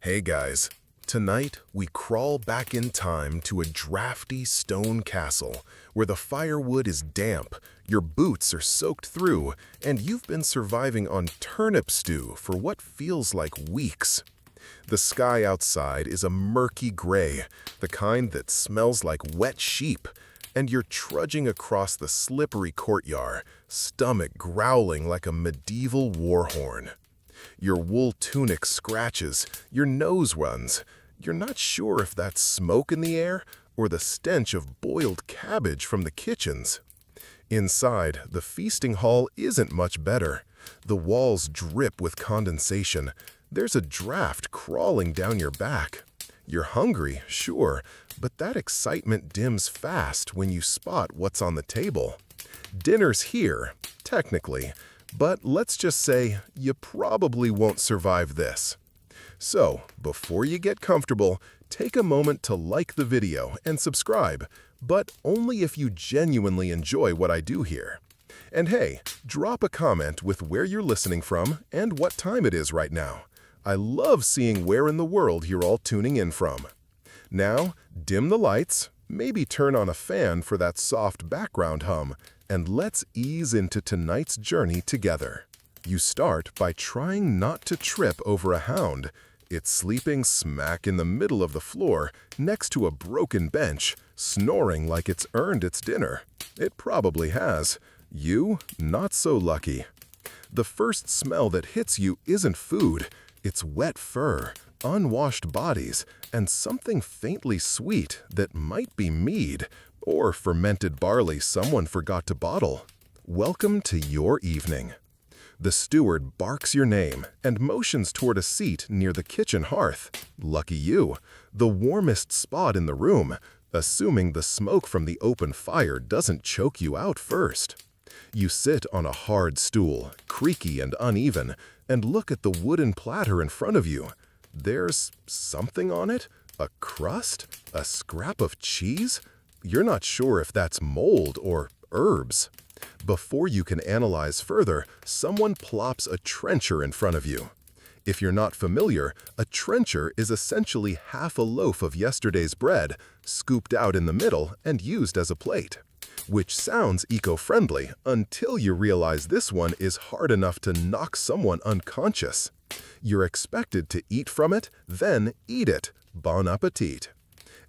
Hey guys, tonight we crawl back in time to a drafty stone castle where the firewood is damp, your boots are soaked through, and you've been surviving on turnip stew for what feels like weeks. The sky outside is a murky gray, the kind that smells like wet sheep, and you're trudging across the slippery courtyard, stomach growling like a medieval war horn. Your wool tunic scratches, your nose runs. You're not sure if that's smoke in the air or the stench of boiled cabbage from the kitchens. Inside, the feasting hall isn't much better. The walls drip with condensation. There's a draft crawling down your back. You're hungry, sure, but that excitement dims fast when you spot what's on the table. Dinner's here, technically, but let's just say you probably won't survive this. So, before you get comfortable, take a moment to like the video and subscribe, but only if you genuinely enjoy what I do here. And hey, drop a comment with where you're listening from and what time it is right now. I love seeing where in the world you're all tuning in from. Now, dim the lights, maybe turn on a fan for that soft background hum, and let's ease into tonight's journey together. You start by trying not to trip over a hound. It's sleeping smack in the middle of the floor, next to a broken bench, snoring like it's earned its dinner. It probably has. You, not so lucky. The first smell that hits you isn't food. It's wet fur, unwashed bodies, and something faintly sweet that might be mead or fermented barley someone forgot to bottle. Welcome to your evening. The steward barks your name and motions toward a seat near the kitchen hearth. Lucky you, the warmest spot in the room, assuming the smoke from the open fire doesn't choke you out first. You sit on a hard stool, creaky and uneven, and look at the wooden platter in front of you. There's something on it? A crust? A scrap of cheese? You're not sure if that's mold or herbs. Before you can analyze further, someone plops a trencher in front of you. If you're not familiar, a trencher is essentially half a loaf of yesterday's bread, scooped out in the middle and used as a plate. Which sounds eco-friendly until you realize this one is hard enough to knock someone unconscious. You're expected to eat from it, then eat it. Bon appetit.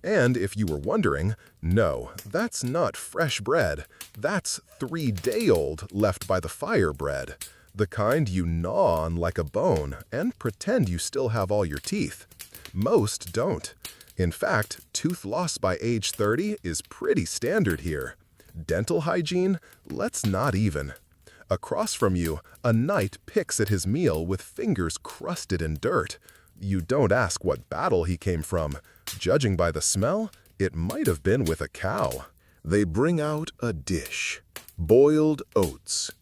And if you were wondering, no, that's not fresh bread. That's 3-day-old left by the fire bread. The kind you gnaw on like a bone and pretend you still have all your teeth. Most don't. In fact, tooth loss by age 30 is pretty standard here. Dental hygiene? Let's not even. Across from you, a knight picks at his meal with fingers crusted in dirt. You don't ask what battle he came from. Judging by the smell, it might have been with a cow. They bring out a dish. Boiled oats.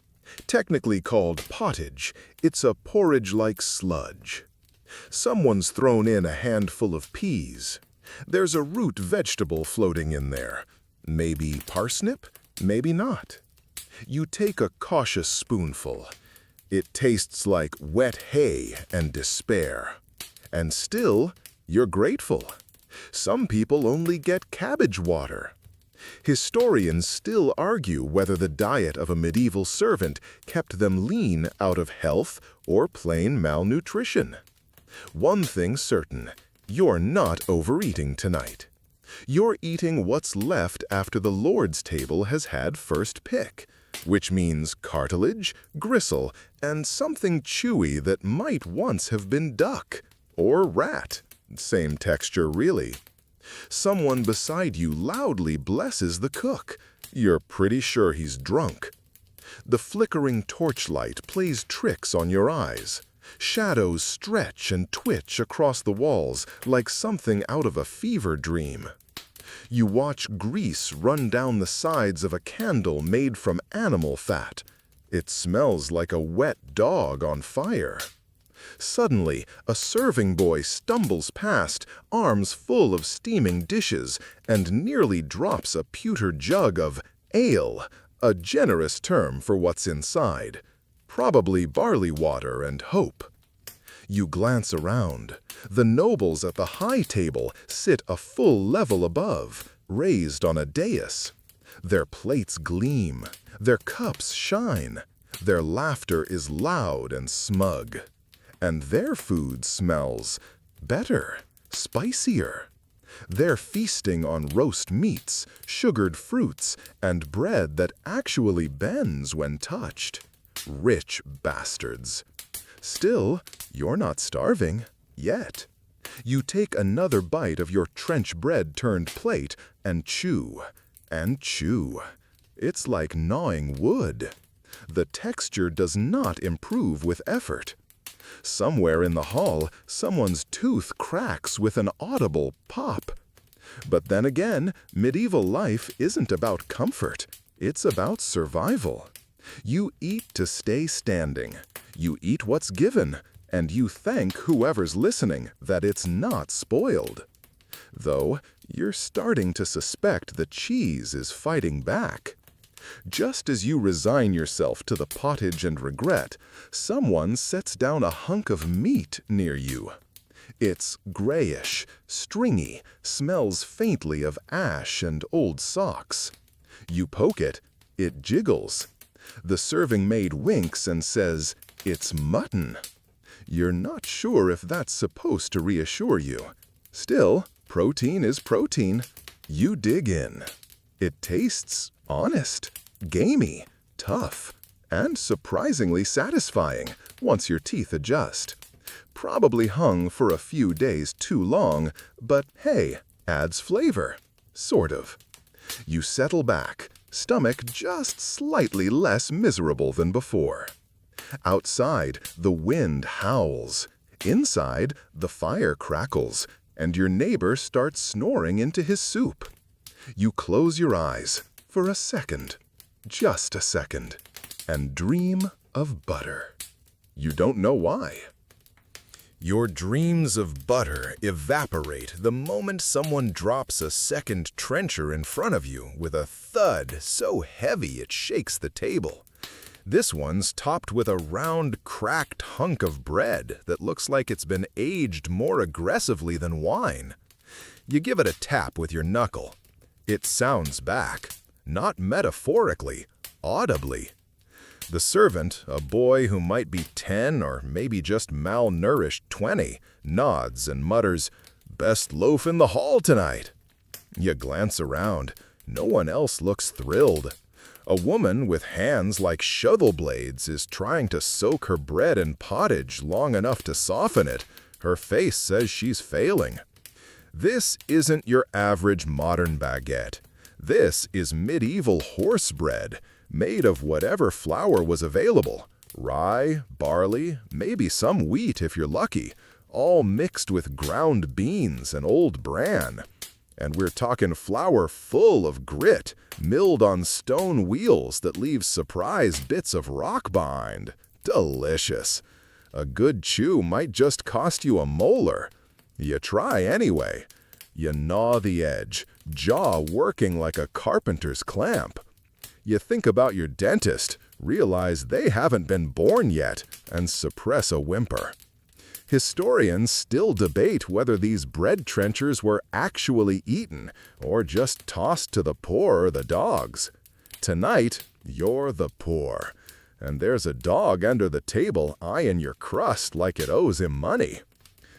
Technically called pottage, it's a porridge-like sludge. Someone's thrown in a handful of peas. There's a root vegetable floating in there. Maybe parsnip, maybe not. You take a cautious spoonful. It tastes like wet hay and despair. And still, you're grateful. Some people only get cabbage water. Historians still argue whether the diet of a medieval servant kept them lean out of health or plain malnutrition. One thing's certain, you're not overeating tonight. You're eating what's left after the Lord's table has had first pick, which means cartilage, gristle, and something chewy that might once have been duck or rat. Same texture, really. Someone beside you loudly blesses the cook. You're pretty sure he's drunk. The flickering torchlight plays tricks on your eyes. Shadows stretch and twitch across the walls like something out of a fever dream. You watch grease run down the sides of a candle made from animal fat. It smells like a wet dog on fire. Suddenly, a serving boy stumbles past, arms full of steaming dishes, and nearly drops a pewter jug of ale, a generous term for what's inside. Probably barley water and hope. You glance around. The nobles at the high table sit a full level above, raised on a dais. Their plates gleam. Their cups shine. Their laughter is loud and smug. And their food smells better, spicier. They're feasting on roast meats, sugared fruits, and bread that actually bends when touched. Rich bastards. Still, you're not starving, yet. You take another bite of your trench bread-turned plate and chew, and chew. It's like gnawing wood. The texture does not improve with effort. Somewhere in the hall, someone's tooth cracks with an audible pop. But then again, medieval life isn't about comfort. It's about survival. You eat to stay standing. You eat what's given, and you thank whoever's listening that it's not spoiled. Though, you're starting to suspect the cheese is fighting back. Just as you resign yourself to the pottage and regret, someone sets down a hunk of meat near you. It's grayish, stringy, smells faintly of ash and old socks. You poke it, it jiggles. The serving maid winks and says, "It's mutton." You're not sure if that's supposed to reassure you. Still, protein is protein. You dig in. It tastes honest, gamey, tough, and surprisingly satisfying once your teeth adjust. Probably hung for a few days too long, but hey, adds flavor. Sort of. You settle back, stomach just slightly less miserable than before. Outside, the wind howls. Inside, the fire crackles, and your neighbor starts snoring into his soup. You close your eyes for a second, just a second, and dream of butter. You don't know why. Your dreams of butter evaporate the moment someone drops a second trencher in front of you with a thud so heavy it shakes the table. This one's topped with a round, cracked hunk of bread that looks like it's been aged more aggressively than wine. You give it a tap with your knuckle. It sounds back, not metaphorically, audibly. The servant, a boy who might be 10 or maybe just malnourished 20, nods and mutters, "Best loaf in the hall tonight." You glance around. No one else looks thrilled. A woman with hands like shovel blades is trying to soak her bread in pottage long enough to soften it. Her face says she's failing. This isn't your average modern baguette. This is medieval horse bread, made of whatever flour was available. Rye, barley, maybe some wheat if you're lucky, all mixed with ground beans and old bran. And we're talking flour full of grit, milled on stone wheels that leave surprise bits of rock behind. Delicious. A good chew might just cost you a molar. You try anyway. You gnaw the edge, jaw working like a carpenter's clamp. You think about your dentist, realize they haven't been born yet, and suppress a whimper. Historians still debate whether these bread trenchers were actually eaten or just tossed to the poor or the dogs. Tonight, you're the poor, and there's a dog under the table eyeing your crust like it owes him money.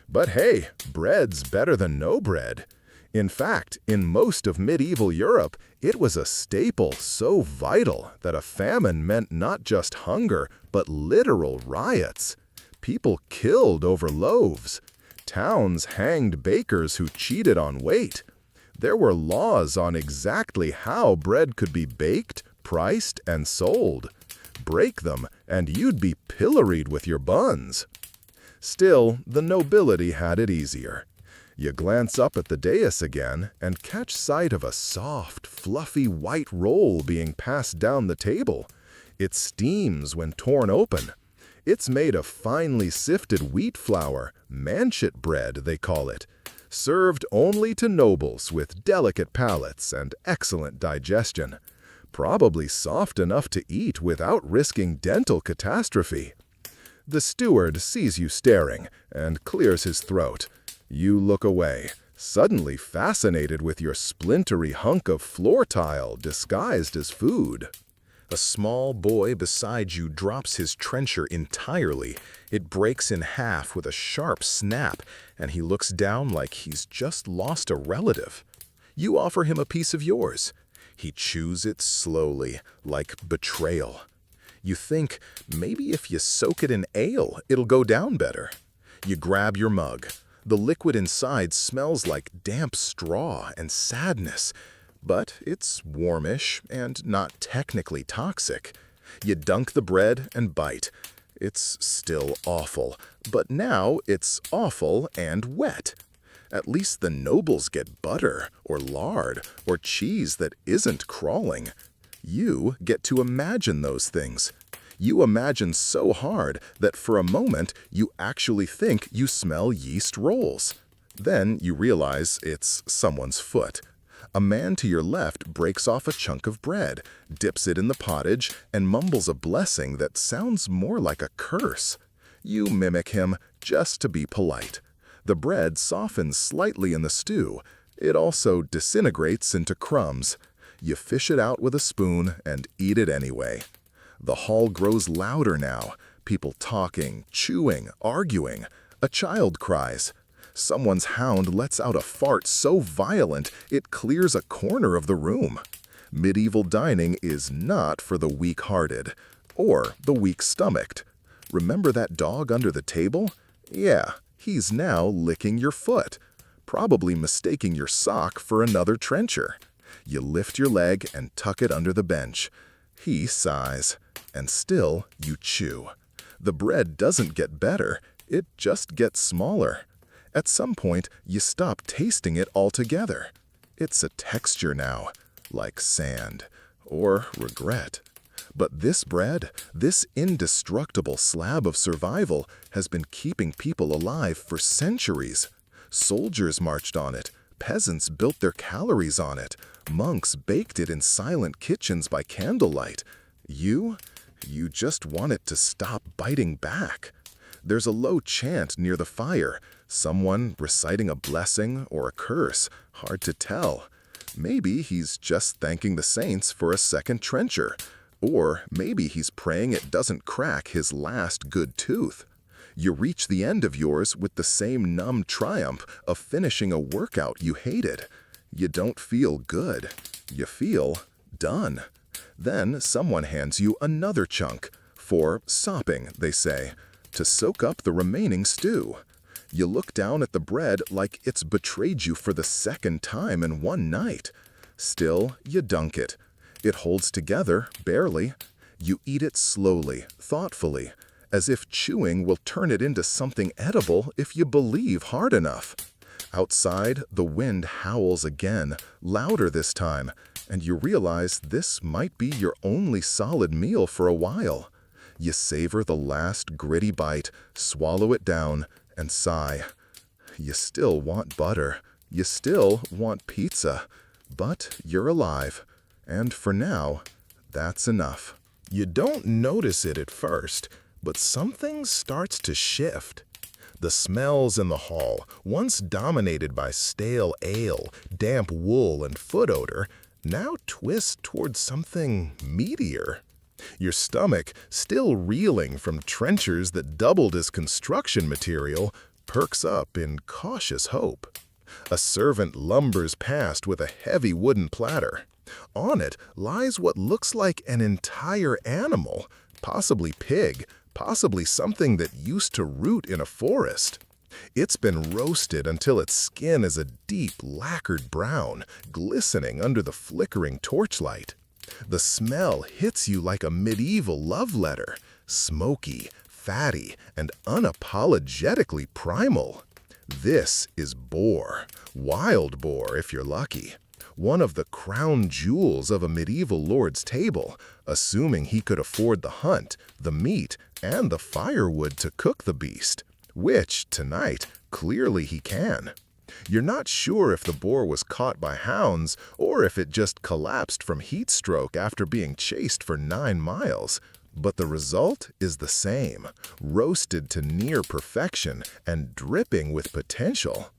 But hey, bread's better than no bread. In fact, in most of medieval Europe, it was a staple so vital that a famine meant not just hunger, but literal riots. People killed over loaves. Towns hanged bakers who cheated on weight. There were laws on exactly how bread could be baked, priced, and sold. Break them, and you'd be pilloried with your buns. Still, the nobility had it easier. You glance up at the dais again and catch sight of a soft, fluffy white roll being passed down the table. It steams when torn open. It's made of finely sifted wheat flour, manchet bread, they call it, served only to nobles with delicate palates and excellent digestion. Probably soft enough to eat without risking dental catastrophe. The steward sees you staring and clears his throat. You look away, suddenly fascinated with your splintery hunk of floor tile disguised as food. A small boy beside you drops his trencher entirely. It breaks in half with a sharp snap, and he looks down like he's just lost a relative. You offer him a piece of yours. He chews it slowly, like betrayal. You think, maybe if you soak it in ale, it'll go down better. You grab your mug. The liquid inside smells like damp straw and sadness, but it's warmish and not technically toxic. You dunk the bread and bite. It's still awful, but now it's awful and wet. At least the nobles get butter or lard or cheese that isn't crawling. You get to imagine those things. You imagine so hard that for a moment you actually think you smell yeast rolls. Then you realize it's someone's foot. A man to your left breaks off a chunk of bread, dips it in the pottage, and mumbles a blessing that sounds more like a curse. You mimic him just to be polite. The bread softens slightly in the stew. It also disintegrates into crumbs. You fish it out with a spoon and eat it anyway. The hall grows louder now. People talking, chewing, arguing. A child cries. Someone's hound lets out a fart so violent it clears a corner of the room. Medieval dining is not for the weak-hearted or the weak-stomached. Remember that dog under the table? Yeah, he's now licking your foot, probably mistaking your sock for another trencher. You lift your leg and tuck it under the bench. He sighs, and still you chew. The bread doesn't get better, it just gets smaller. At some point, you stop tasting it altogether. It's a texture now, like sand, or regret. But this bread, this indestructible slab of survival, has been keeping people alive for centuries. Soldiers marched on it, peasants built their calories on it, monks baked it in silent kitchens by candlelight. You just want it to stop biting back. There's a low chant near the fire, someone reciting a blessing or a curse, hard to tell. Maybe he's just thanking the saints for a second trencher, or maybe he's praying it doesn't crack his last good tooth. You reach the end of yours with the same numb triumph of finishing a workout you hated. You don't feel good. You feel done. Then someone hands you another chunk, for sopping, they say, to soak up the remaining stew. You look down at the bread like it's betrayed you for the second time in one night. Still, you dunk it. It holds together, barely. You eat it slowly, thoughtfully, as if chewing will turn it into something edible if you believe hard enough. Outside, the wind howls again, louder this time, and you realize this might be your only solid meal for a while. You savor the last gritty bite, swallow it down, and sigh. You still want butter. You still want pizza. But you're alive. And for now, that's enough. You don't notice it at first, but something starts to shift. The smells in the hall, once dominated by stale ale, damp wool, and foot odor, now twist towards something meatier. Your stomach, still reeling from trenchers that doubled as construction material, perks up in cautious hope. A servant lumbers past with a heavy wooden platter. On it lies what looks like an entire animal, possibly pig, possibly something that used to root in a forest. It's been roasted until its skin is a deep, lacquered brown, glistening under the flickering torchlight. The smell hits you like a medieval love letter, smoky, fatty, and unapologetically primal. This is boar, wild boar if you're lucky. One of the crown jewels of a medieval lord's table, assuming he could afford the hunt, the meat, and the firewood to cook the beast, which, tonight, clearly he can. You're not sure if the boar was caught by hounds or if it just collapsed from heat stroke after being chased for 9 miles, But the result is the same, roasted to near perfection and dripping with potential.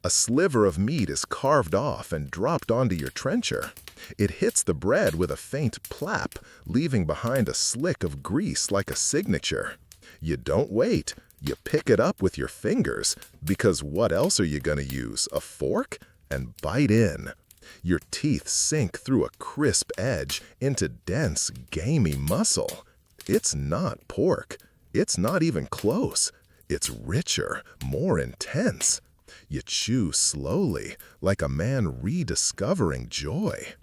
A sliver of meat is carved off and dropped onto your trencher. It hits the bread with a faint plap, leaving behind a slick of grease like a signature. You don't wait. You pick it up with your fingers, because what else are you gonna use, a fork? And bite in. Your teeth sink through a crisp edge into dense, gamey muscle. It's not pork. It's not even close. It's richer, more intense. You chew slowly, like a man rediscovering joy.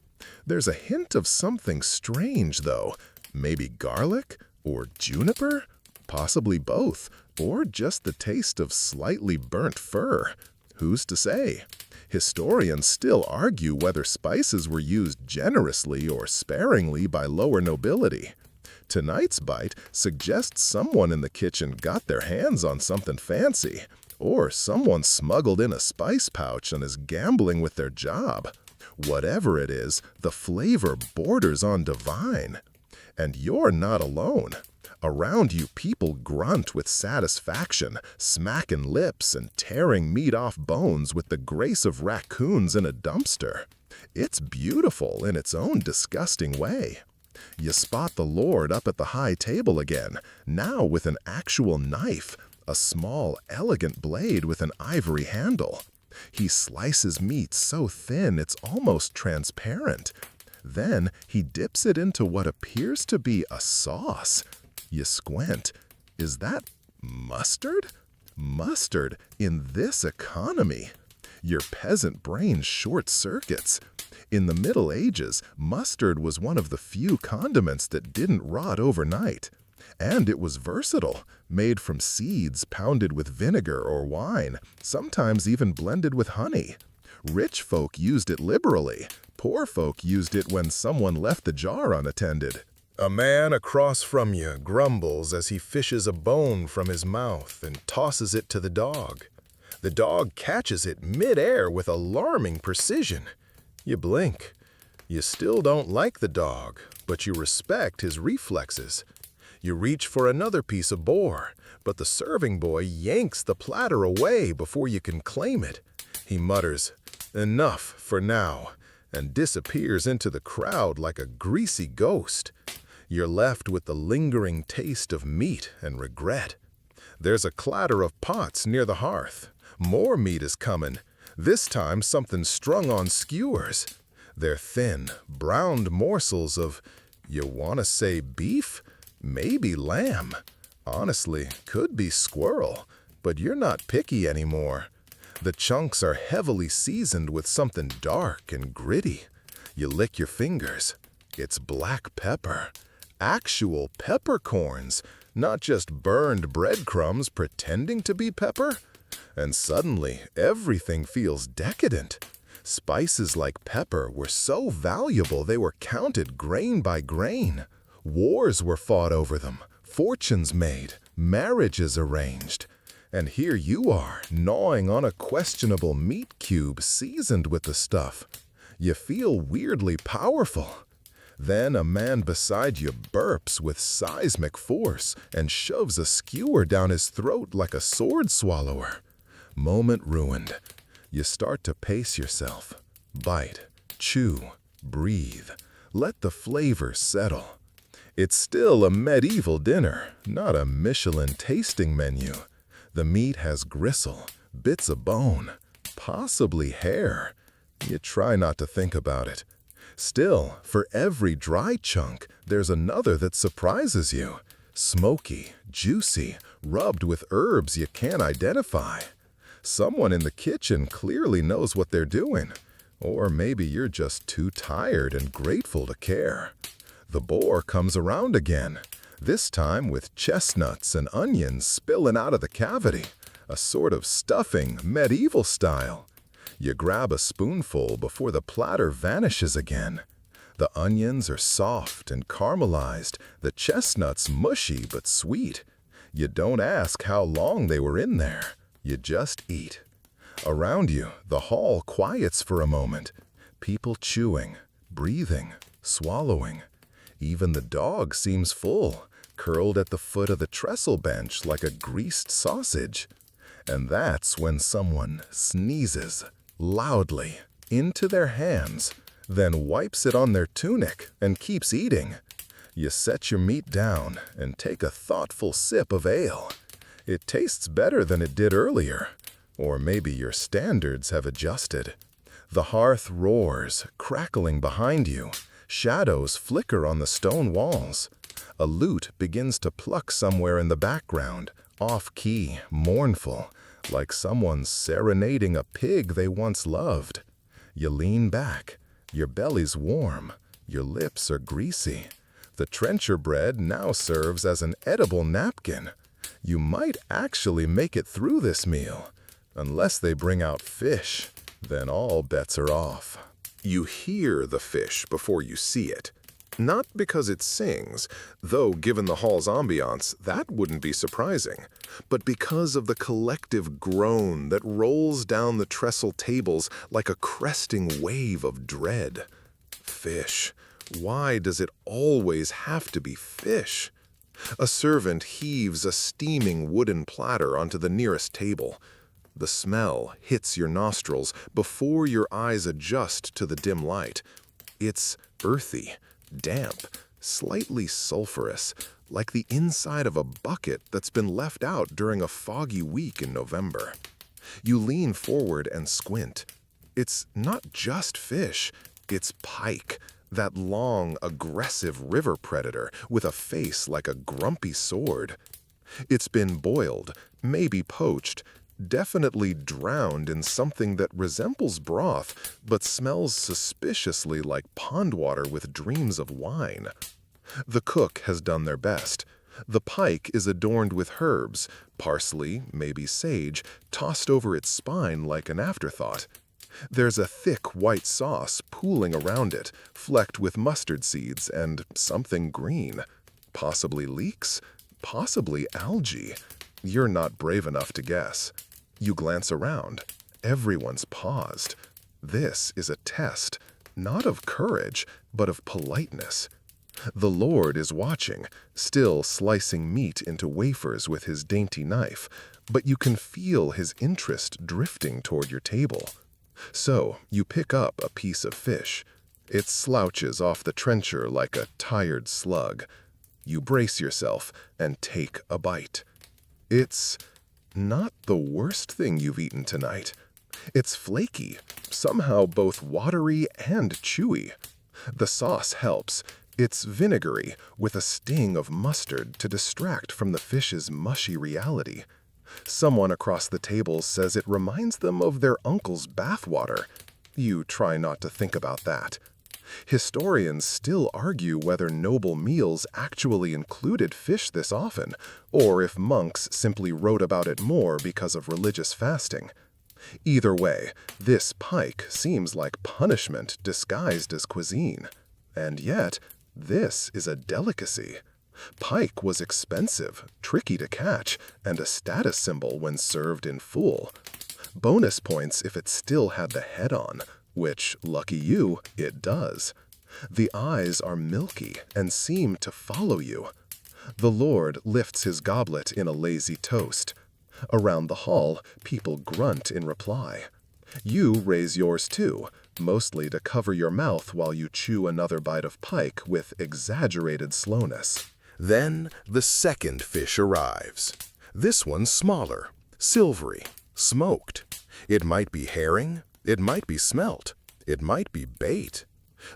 There's a hint of something strange, though. Maybe garlic? Or juniper? Possibly both. Or just the taste of slightly burnt fur. Who's to say? Historians still argue whether spices were used generously or sparingly by lower nobility. Tonight's bite suggests someone in the kitchen got their hands on something fancy, or someone smuggled in a spice pouch and is gambling with their job. Whatever it is, the flavor borders on divine. And you're not alone. Around you, people grunt with satisfaction, smacking lips and tearing meat off bones with the grace of raccoons in a dumpster. It's beautiful in its own disgusting way. You spot the Lord up at the high table again, now with an actual knife, a small, elegant blade with an ivory handle. He slices meat so thin it's almost transparent. Then he dips it into what appears to be a sauce. You squint. Is that mustard? Mustard in this economy? Your peasant brain short-circuits. In the Middle Ages, mustard was one of the few condiments that didn't rot overnight. And it was versatile, made from seeds pounded with vinegar or wine, sometimes even blended with honey. Rich folk used it liberally. Poor folk used it when someone left the jar unattended. A man across from you grumbles as he fishes a bone from his mouth and tosses it to the dog. The dog catches it mid-air with alarming precision. You blink. You still don't like the dog, but you respect his reflexes. You reach for another piece of boar, but the serving boy yanks the platter away before you can claim it. He mutters, "Enough for now," and disappears into the crowd like a greasy ghost. You're left with the lingering taste of meat and regret. There's a clatter of pots near the hearth. More meat is coming. This time something strung on skewers. They're thin, browned morsels of, you want to say beef? Maybe lamb. Honestly, could be squirrel. But you're not picky anymore. The chunks are heavily seasoned with something dark and gritty. You lick your fingers. It's black pepper. Actual peppercorns, not just burned breadcrumbs pretending to be pepper. And suddenly, everything feels decadent. Spices like pepper were so valuable they were counted grain by grain. Wars were fought over them, fortunes made, marriages arranged. And here you are, gnawing on a questionable meat cube seasoned with the stuff. You feel weirdly powerful. Then a man beside you burps with seismic force and shoves a skewer down his throat like a sword swallower. Moment ruined. You start to pace yourself. Bite, chew, breathe. Let the flavor settle. It's still a medieval dinner, not a Michelin tasting menu. The meat has gristle, bits of bone, possibly hair. You try not to think about it. Still, for every dry chunk, there's another that surprises you. Smoky, juicy, rubbed with herbs you can't identify. Someone in the kitchen clearly knows what they're doing. Or maybe you're just too tired and grateful to care. The boar comes around again, this time with chestnuts and onions spilling out of the cavity, a sort of stuffing, medieval style. You grab a spoonful before the platter vanishes again. The onions are soft and caramelized, the chestnuts mushy but sweet. You don't ask how long they were in there. You just eat. Around you, the hall quiets for a moment. People chewing, breathing, swallowing. Even the dog seems full, curled at the foot of the trestle bench like a greased sausage. And that's when someone sneezes loudly into their hands, then wipes it on their tunic and keeps eating. You set your meat down and take a thoughtful sip of ale. It tastes better than it did earlier, or maybe your standards have adjusted. The hearth roars, crackling behind you. Shadows flicker on the stone walls. A lute begins to pluck somewhere in the background, off-key, mournful, like someone's serenading a pig they once loved. You lean back. Your belly's warm. Your lips are greasy. The trencher bread now serves as an edible napkin. You might actually make it through this meal. Unless they bring out fish, then all bets are off. You hear the fish before you see it. Not because it sings, though given the hall's ambiance, that wouldn't be surprising, but because of the collective groan that rolls down the trestle tables like a cresting wave of dread. Fish. Why does it always have to be fish? A servant heaves a steaming wooden platter onto the nearest table. The smell hits your nostrils before your eyes adjust to the dim light. It's earthy, damp, slightly sulfurous, like the inside of a bucket that's been left out during a foggy week in November. You lean forward and squint. It's not just fish, it's pike, that long, aggressive river predator with a face like a grumpy sword. It's been boiled, maybe poached, definitely drowned in something that resembles broth but smells suspiciously like pond water with dreams of wine. The cook has done their best. The pike is adorned with herbs, parsley, maybe sage, tossed over its spine like an afterthought. There's a thick white sauce pooling around it, flecked with mustard seeds and something green. Possibly leeks, possibly algae. You're not brave enough to guess. You glance around. Everyone's paused. This is a test, not of courage, but of politeness. The Lord is watching, still slicing meat into wafers with his dainty knife, but you can feel his interest drifting toward your table. So you pick up a piece of fish. It slouches off the trencher like a tired slug. You brace yourself and take a bite. It's not the worst thing you've eaten tonight. It's flaky, somehow both watery and chewy. The sauce helps. It's vinegary with a sting of mustard to distract from the fish's mushy reality. Someone across the table says it reminds them of their uncle's bathwater. You try not to think about that. Historians still argue whether noble meals actually included fish this often, or if monks simply wrote about it more because of religious fasting. Either way, this pike seems like punishment disguised as cuisine. And yet, this is a delicacy. Pike was expensive, tricky to catch, and a status symbol when served in full. Bonus points if it still had the head on, which, lucky you, it does. The eyes are milky and seem to follow you. The Lord lifts his goblet in a lazy toast. Around the hall, people grunt in reply. You raise yours too, mostly to cover your mouth while you chew another bite of pike with exaggerated slowness. Then the second fish arrives. This one's smaller, silvery, smoked. It might be herring, it might be smelt, it might be bait.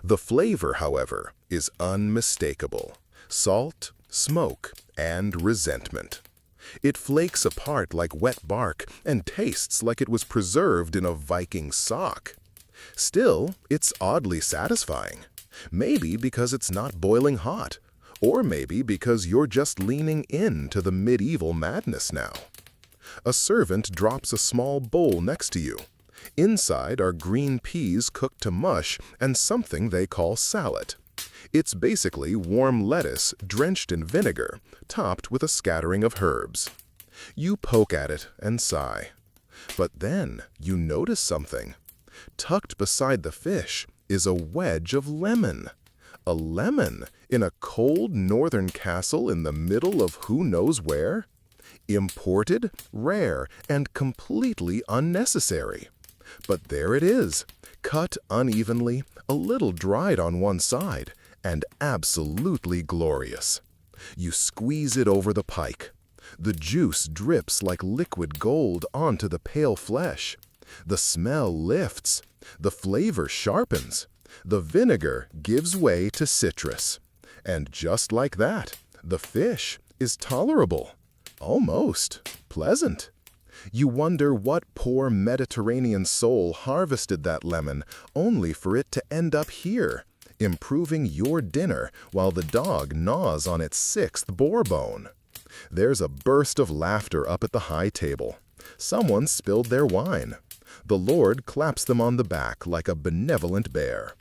The flavor, however, is unmistakable. Salt, smoke, and resentment. It flakes apart like wet bark and tastes like it was preserved in a Viking sock. Still, it's oddly satisfying. Maybe because it's not boiling hot, or maybe because you're just leaning into the medieval madness now. A servant drops a small bowl next to you. Inside are green peas cooked to mush and something they call salad. It's basically warm lettuce drenched in vinegar, topped with a scattering of herbs. You poke at it and sigh. But then you notice something. Tucked beside the fish is a wedge of lemon. A lemon in a cold northern castle in the middle of who knows where? Imported, rare, and completely unnecessary. But there it is, cut unevenly, a little dried on one side, and absolutely glorious. You squeeze it over the pike. The juice drips like liquid gold onto the pale flesh. The smell lifts. The flavor sharpens. The vinegar gives way to citrus. And just like that, the fish is tolerable, almost pleasant. You wonder what poor Mediterranean soul harvested that lemon only for it to end up here, improving your dinner while the dog gnaws on its sixth boar bone. There's a burst of laughter up at the high table. Someone spilled their wine. The Lord claps them on the back like a benevolent bear.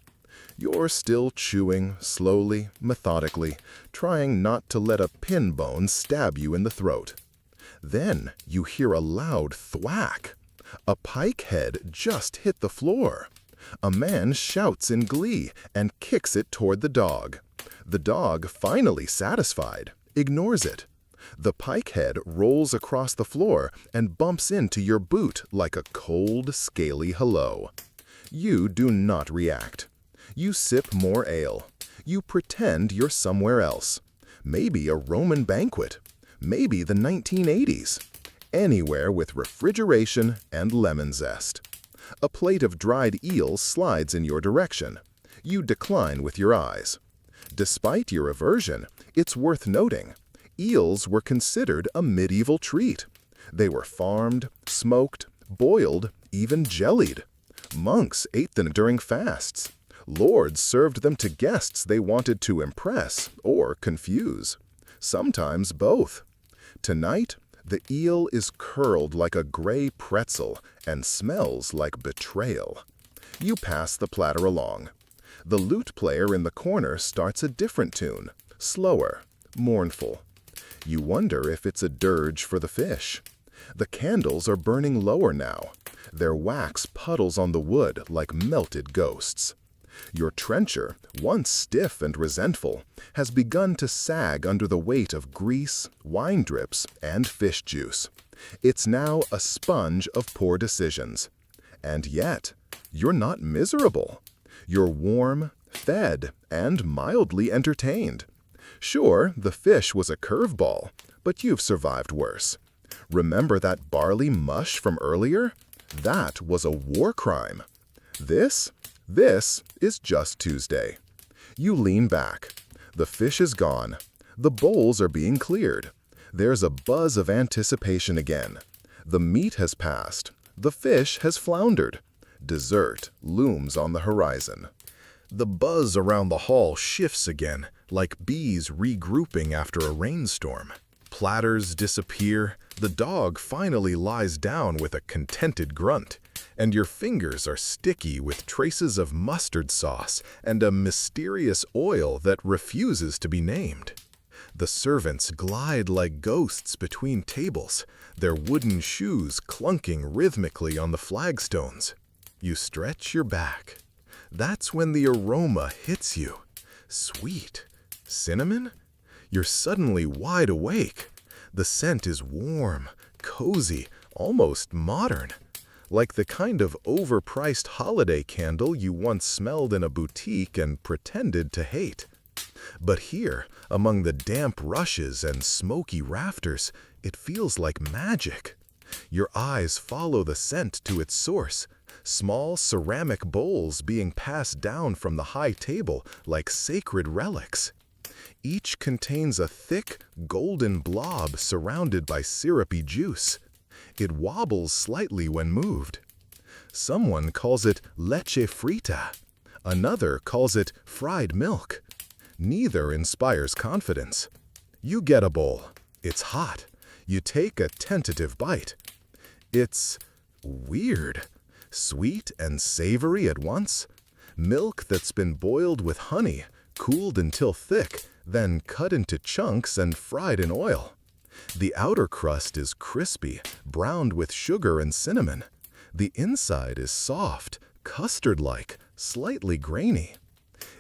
You're still chewing, slowly, methodically, trying not to let a pin bone stab you in the throat. Then you hear a loud thwack. A pike head just hit the floor. A man shouts in glee and kicks it toward the dog. The dog, finally satisfied, ignores it. The pike head rolls across the floor and bumps into your boot like a cold, scaly hello. You do not react. You sip more ale. You pretend you're somewhere else. Maybe a Roman banquet. Maybe the 1980s. Anywhere with refrigeration and lemon zest. A plate of dried eels slides in your direction. You decline with your eyes. Despite your aversion, it's worth noting, eels were considered a medieval treat. They were farmed, smoked, boiled, even jellied. Monks ate them during fasts. Lords served them to guests they wanted to impress or confuse. Sometimes both. Tonight, the eel is curled like a gray pretzel and smells like betrayal. You pass the platter along. The lute player in the corner starts a different tune, slower, mournful. You wonder if it's a dirge for the fish. The candles are burning lower now. Their wax puddles on the wood like melted ghosts. Your trencher, once stiff and resentful, has begun to sag under the weight of grease, wine drips, and fish juice. It's now a sponge of poor decisions. And yet, you're not miserable. You're warm, fed, and mildly entertained. Sure, the fish was a curveball, but you've survived worse. Remember that barley mush from earlier? That was a war crime. This is just Tuesday. You lean back. The fish is gone. The bowls are being cleared. There's a buzz of anticipation again. The meat has passed. The fish has floundered. Dessert looms on the horizon. The buzz around the hall shifts again, like bees regrouping after a rainstorm. Platters disappear. The dog finally lies down with a contented grunt, and your fingers are sticky with traces of mustard sauce and a mysterious oil that refuses to be named. The servants glide like ghosts between tables, their wooden shoes clunking rhythmically on the flagstones. You stretch your back. That's when the aroma hits you. Sweet. Cinnamon? You're suddenly wide awake. The scent is warm, cozy, almost modern, like the kind of overpriced holiday candle you once smelled in a boutique and pretended to hate. But here, among the damp rushes and smoky rafters, it feels like magic. Your eyes follow the scent to its source, small ceramic bowls being passed down from the high table like sacred relics. Each contains a thick, golden blob surrounded by syrupy juice. It wobbles slightly when moved. Someone calls it leche frita. Another calls it fried milk. Neither inspires confidence. You get a bowl. It's hot. You take a tentative bite. It's weird. Sweet and savory at once. Milk that's been boiled with honey, cooled until thick, then cut into chunks and fried in oil. The outer crust is crispy, browned with sugar and cinnamon. The inside is soft, custard-like, slightly grainy.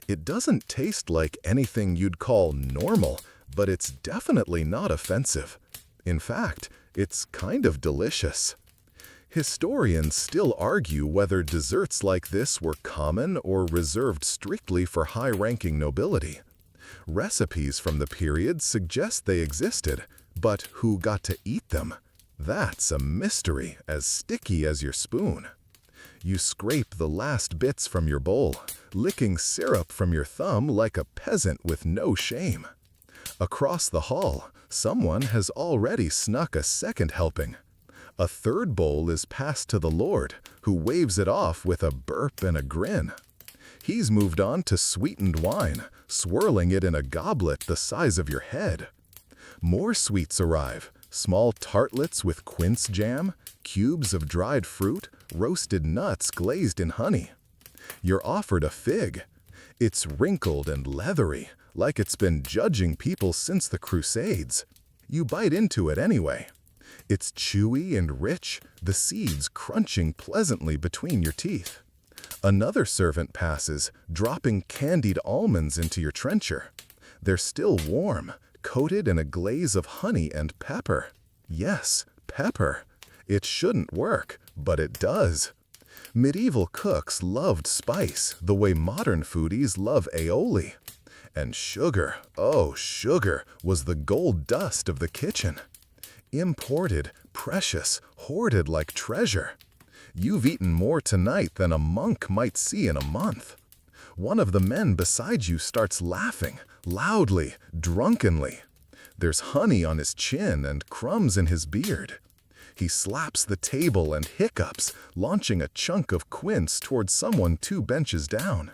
It doesn't taste like anything you'd call normal, but it's definitely not offensive. In fact, it's kind of delicious. Historians still argue whether desserts like this were common or reserved strictly for high-ranking nobility. Recipes from the period suggest they existed, but who got to eat them? That's a mystery as sticky as your spoon. You scrape the last bits from your bowl, licking syrup from your thumb like a peasant with no shame. Across the hall, someone has already snuck a second helping. A third bowl is passed to the Lord, who waves it off with a burp and a grin. He's moved on to sweetened wine, swirling it in a goblet the size of your head. More sweets arrive, small tartlets with quince jam, cubes of dried fruit, roasted nuts glazed in honey. You're offered a fig. It's wrinkled and leathery, like it's been judging people since the Crusades. You bite into it anyway. It's chewy and rich, the seeds crunching pleasantly between your teeth. Another servant passes, dropping candied almonds into your trencher. They're still warm, coated in a glaze of honey and pepper. Yes, pepper. It shouldn't work, but it does. Medieval cooks loved spice the way modern foodies love aioli. And sugar, oh sugar, was the gold dust of the kitchen. Imported, precious, hoarded like treasure. You've eaten more tonight than a monk might see in a month. One of the men beside you starts laughing, loudly, drunkenly. There's honey on his chin and crumbs in his beard. He slaps the table and hiccups, launching a chunk of quince towards someone 2 benches down.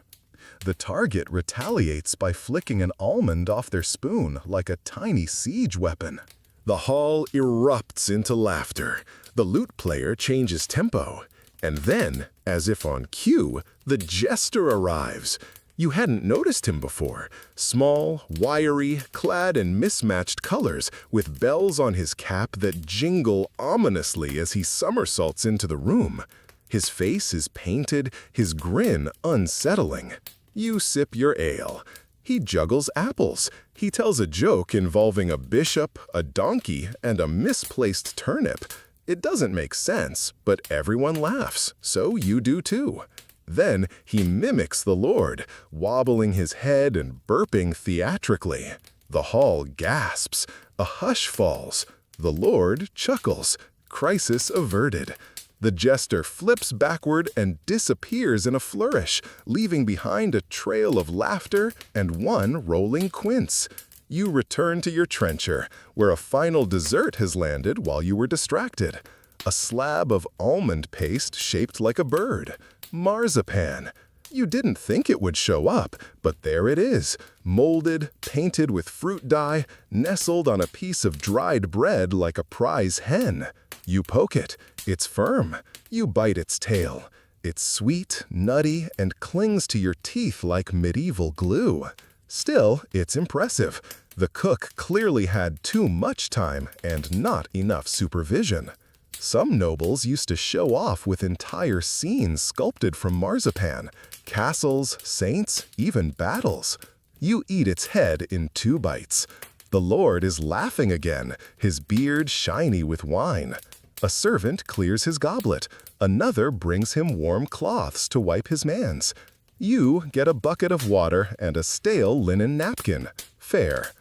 The target retaliates by flicking an almond off their spoon like a tiny siege weapon. The hall erupts into laughter. The lute player changes tempo. And then, as if on cue, the jester arrives. You hadn't noticed him before. Small, wiry, clad in mismatched colors, with bells on his cap that jingle ominously as he somersaults into the room. His face is painted, his grin unsettling. You sip your ale. He juggles apples. He tells a joke involving a bishop, a donkey, and a misplaced turnip. It doesn't make sense, but everyone laughs, so you do too. Then he mimics the Lord, wobbling his head and burping theatrically. The hall gasps. A hush falls. The Lord chuckles. Crisis averted. The jester flips backward and disappears in a flourish, leaving behind a trail of laughter and one rolling quince. You return to your trencher, where a final dessert has landed while you were distracted. A slab of almond paste shaped like a bird. Marzipan. You didn't think it would show up, but there it is, molded, painted with fruit dye, nestled on a piece of dried bread like a prize hen. You poke it. It's firm. You bite its tail. It's sweet, nutty, and clings to your teeth like medieval glue. Still, it's impressive. The cook clearly had too much time and not enough supervision. Some nobles used to show off with entire scenes sculpted from marzipan, castles, saints, even battles. You eat its head in 2 bites. The Lord is laughing again, his beard shiny with wine. A servant clears his goblet. Another brings him warm cloths to wipe his mans. You get a bucket of water and a stale linen napkin. Fair.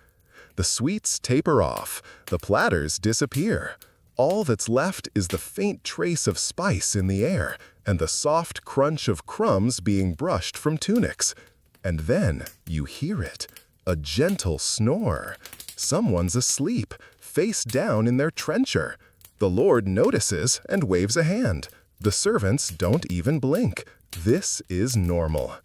The sweets taper off. The platters disappear. All that's left is the faint trace of spice in the air and the soft crunch of crumbs being brushed from tunics. And then you hear it. A gentle snore. Someone's asleep, face down in their trencher. The Lord notices and waves a hand. The servants don't even blink. This is normal.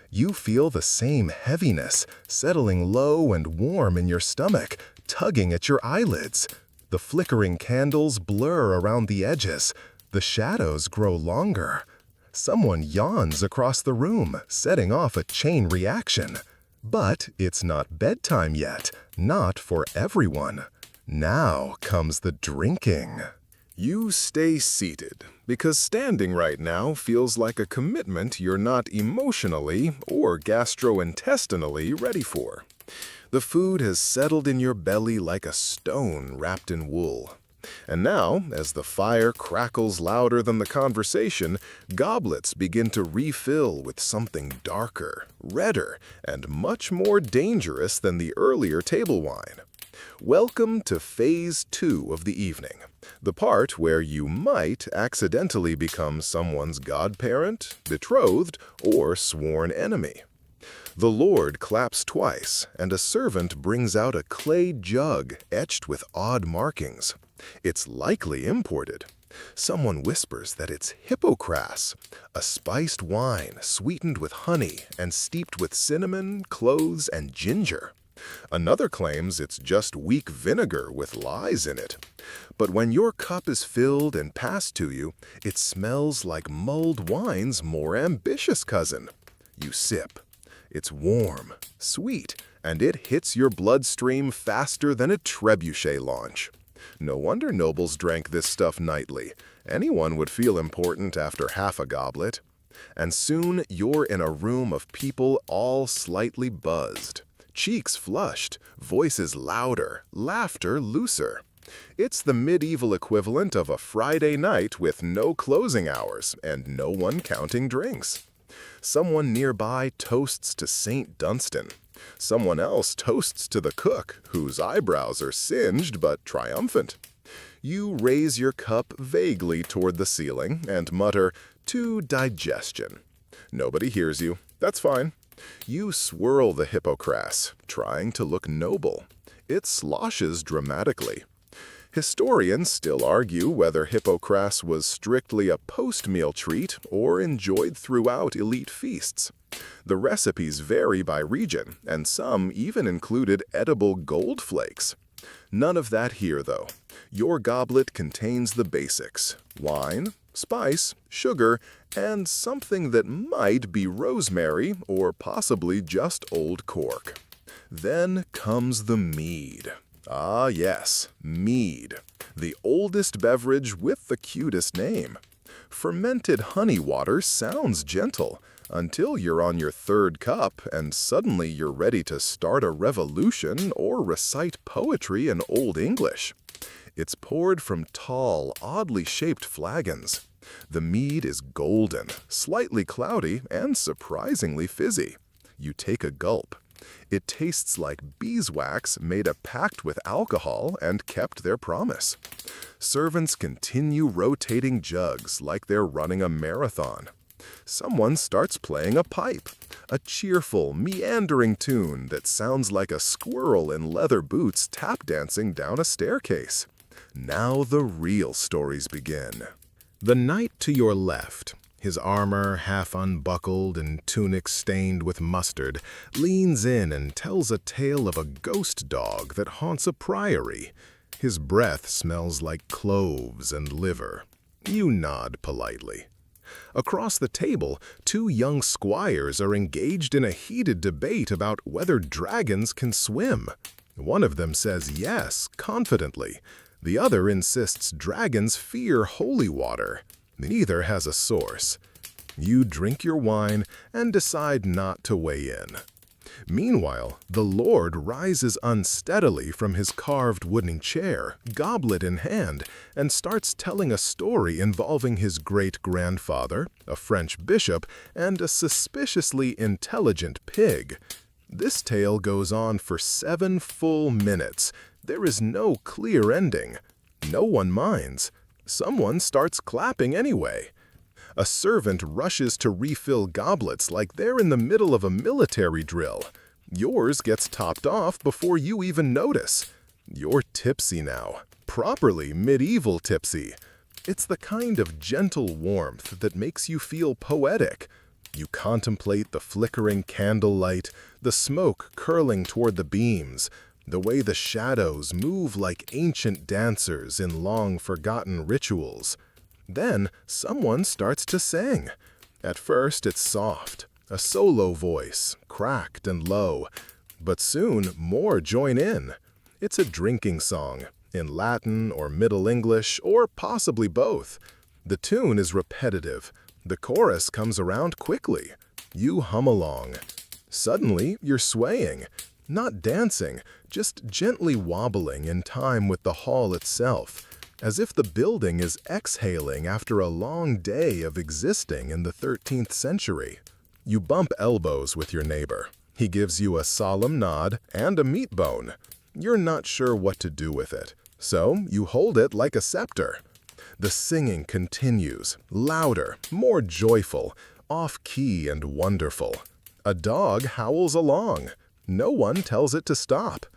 You feel the same heaviness, settling low and warm in your stomach, tugging at your eyelids. The flickering candles blur around the edges. The shadows grow longer. Someone yawns across the room, setting off a chain reaction. But it's not bedtime yet, not for everyone. Now comes the drinking. You stay seated, because standing right now feels like a commitment you're not emotionally or gastrointestinally ready for. The food has settled in your belly like a stone wrapped in wool. And now, as the fire crackles louder than the conversation, goblets begin to refill with something darker, redder, and much more dangerous than the earlier table wine. Welcome to Phase 2 of the evening, the part where you might accidentally become someone's godparent, betrothed, or sworn enemy. The Lord claps twice, and a servant brings out a clay jug etched with odd markings. It's likely imported. Someone whispers that it's hippocras, a spiced wine sweetened with honey and steeped with cinnamon, cloves, and ginger. Another claims it's just weak vinegar with lies in it. But when your cup is filled and passed to you, it smells like mulled wine's more ambitious cousin. You sip. It's warm, sweet, and it hits your bloodstream faster than a trebuchet launch. No wonder nobles drank this stuff nightly. Anyone would feel important after half a goblet. And soon you're in a room of people all slightly buzzed. Cheeks flushed, voices louder, laughter looser. It's the medieval equivalent of a Friday night with no closing hours and no one counting drinks. Someone nearby toasts to St. Dunstan. Someone else toasts to the cook, whose eyebrows are singed but triumphant. You raise your cup vaguely toward the ceiling and mutter, "To digestion." Nobody hears you. That's fine. You swirl the hippocras, trying to look noble. It sloshes dramatically. Historians still argue whether hippocras was strictly a post-meal treat or enjoyed throughout elite feasts. The recipes vary by region, and some even included edible gold flakes. None of that here, though. Your goblet contains the basics: wine, spice, sugar, and something that might be rosemary or possibly just old cork. Then comes the mead. Ah yes, mead, the oldest beverage with the cutest name. Fermented honey water sounds gentle until you're on your third cup and suddenly you're ready to start a revolution or recite poetry in Old English. It's poured from tall, oddly shaped flagons. The mead is golden, slightly cloudy, and surprisingly fizzy. You take a gulp. It tastes like beeswax made a pact with alcohol and kept their promise. Servants continue rotating jugs like they're running a marathon. Someone starts playing a pipe, a cheerful, meandering tune that sounds like a squirrel in leather boots tap dancing down a staircase. Now the real stories begin. The knight to your left, his armor half unbuckled and tunic stained with mustard, leans in and tells a tale of a ghost dog that haunts a priory. His breath smells like cloves and liver. You nod politely. Across the table, two young squires are engaged in a heated debate about whether dragons can swim. One of them says yes, confidently. The other insists dragons fear holy water. Neither has a source. You drink your wine and decide not to weigh in. Meanwhile, the Lord rises unsteadily from his carved wooden chair, goblet in hand, and starts telling a story involving his great-grandfather, a French bishop, and a suspiciously intelligent pig. This tale goes on for 7 full minutes. There is no clear ending. No one minds. Someone starts clapping anyway. A servant rushes to refill goblets like they're in the middle of a military drill. Yours gets topped off before you even notice. You're tipsy now, properly medieval tipsy. It's the kind of gentle warmth that makes you feel poetic. You contemplate the flickering candlelight, the smoke curling toward the beams, the way the shadows move like ancient dancers in long-forgotten rituals. Then someone starts to sing. At first it's soft, a solo voice, cracked and low. But soon more join in. It's a drinking song, in Latin or Middle English, or possibly both. The tune is repetitive. The chorus comes around quickly. You hum along. Suddenly, you're swaying. Not dancing, just gently wobbling in time with the hall itself, as if the building is exhaling after a long day of existing in the 13th century. You bump elbows with your neighbor. He gives you a solemn nod and a meat bone. You're not sure what to do with it, so you hold it like a scepter. The singing continues, louder, more joyful, off-key and wonderful. A dog howls along. No one tells it to stop.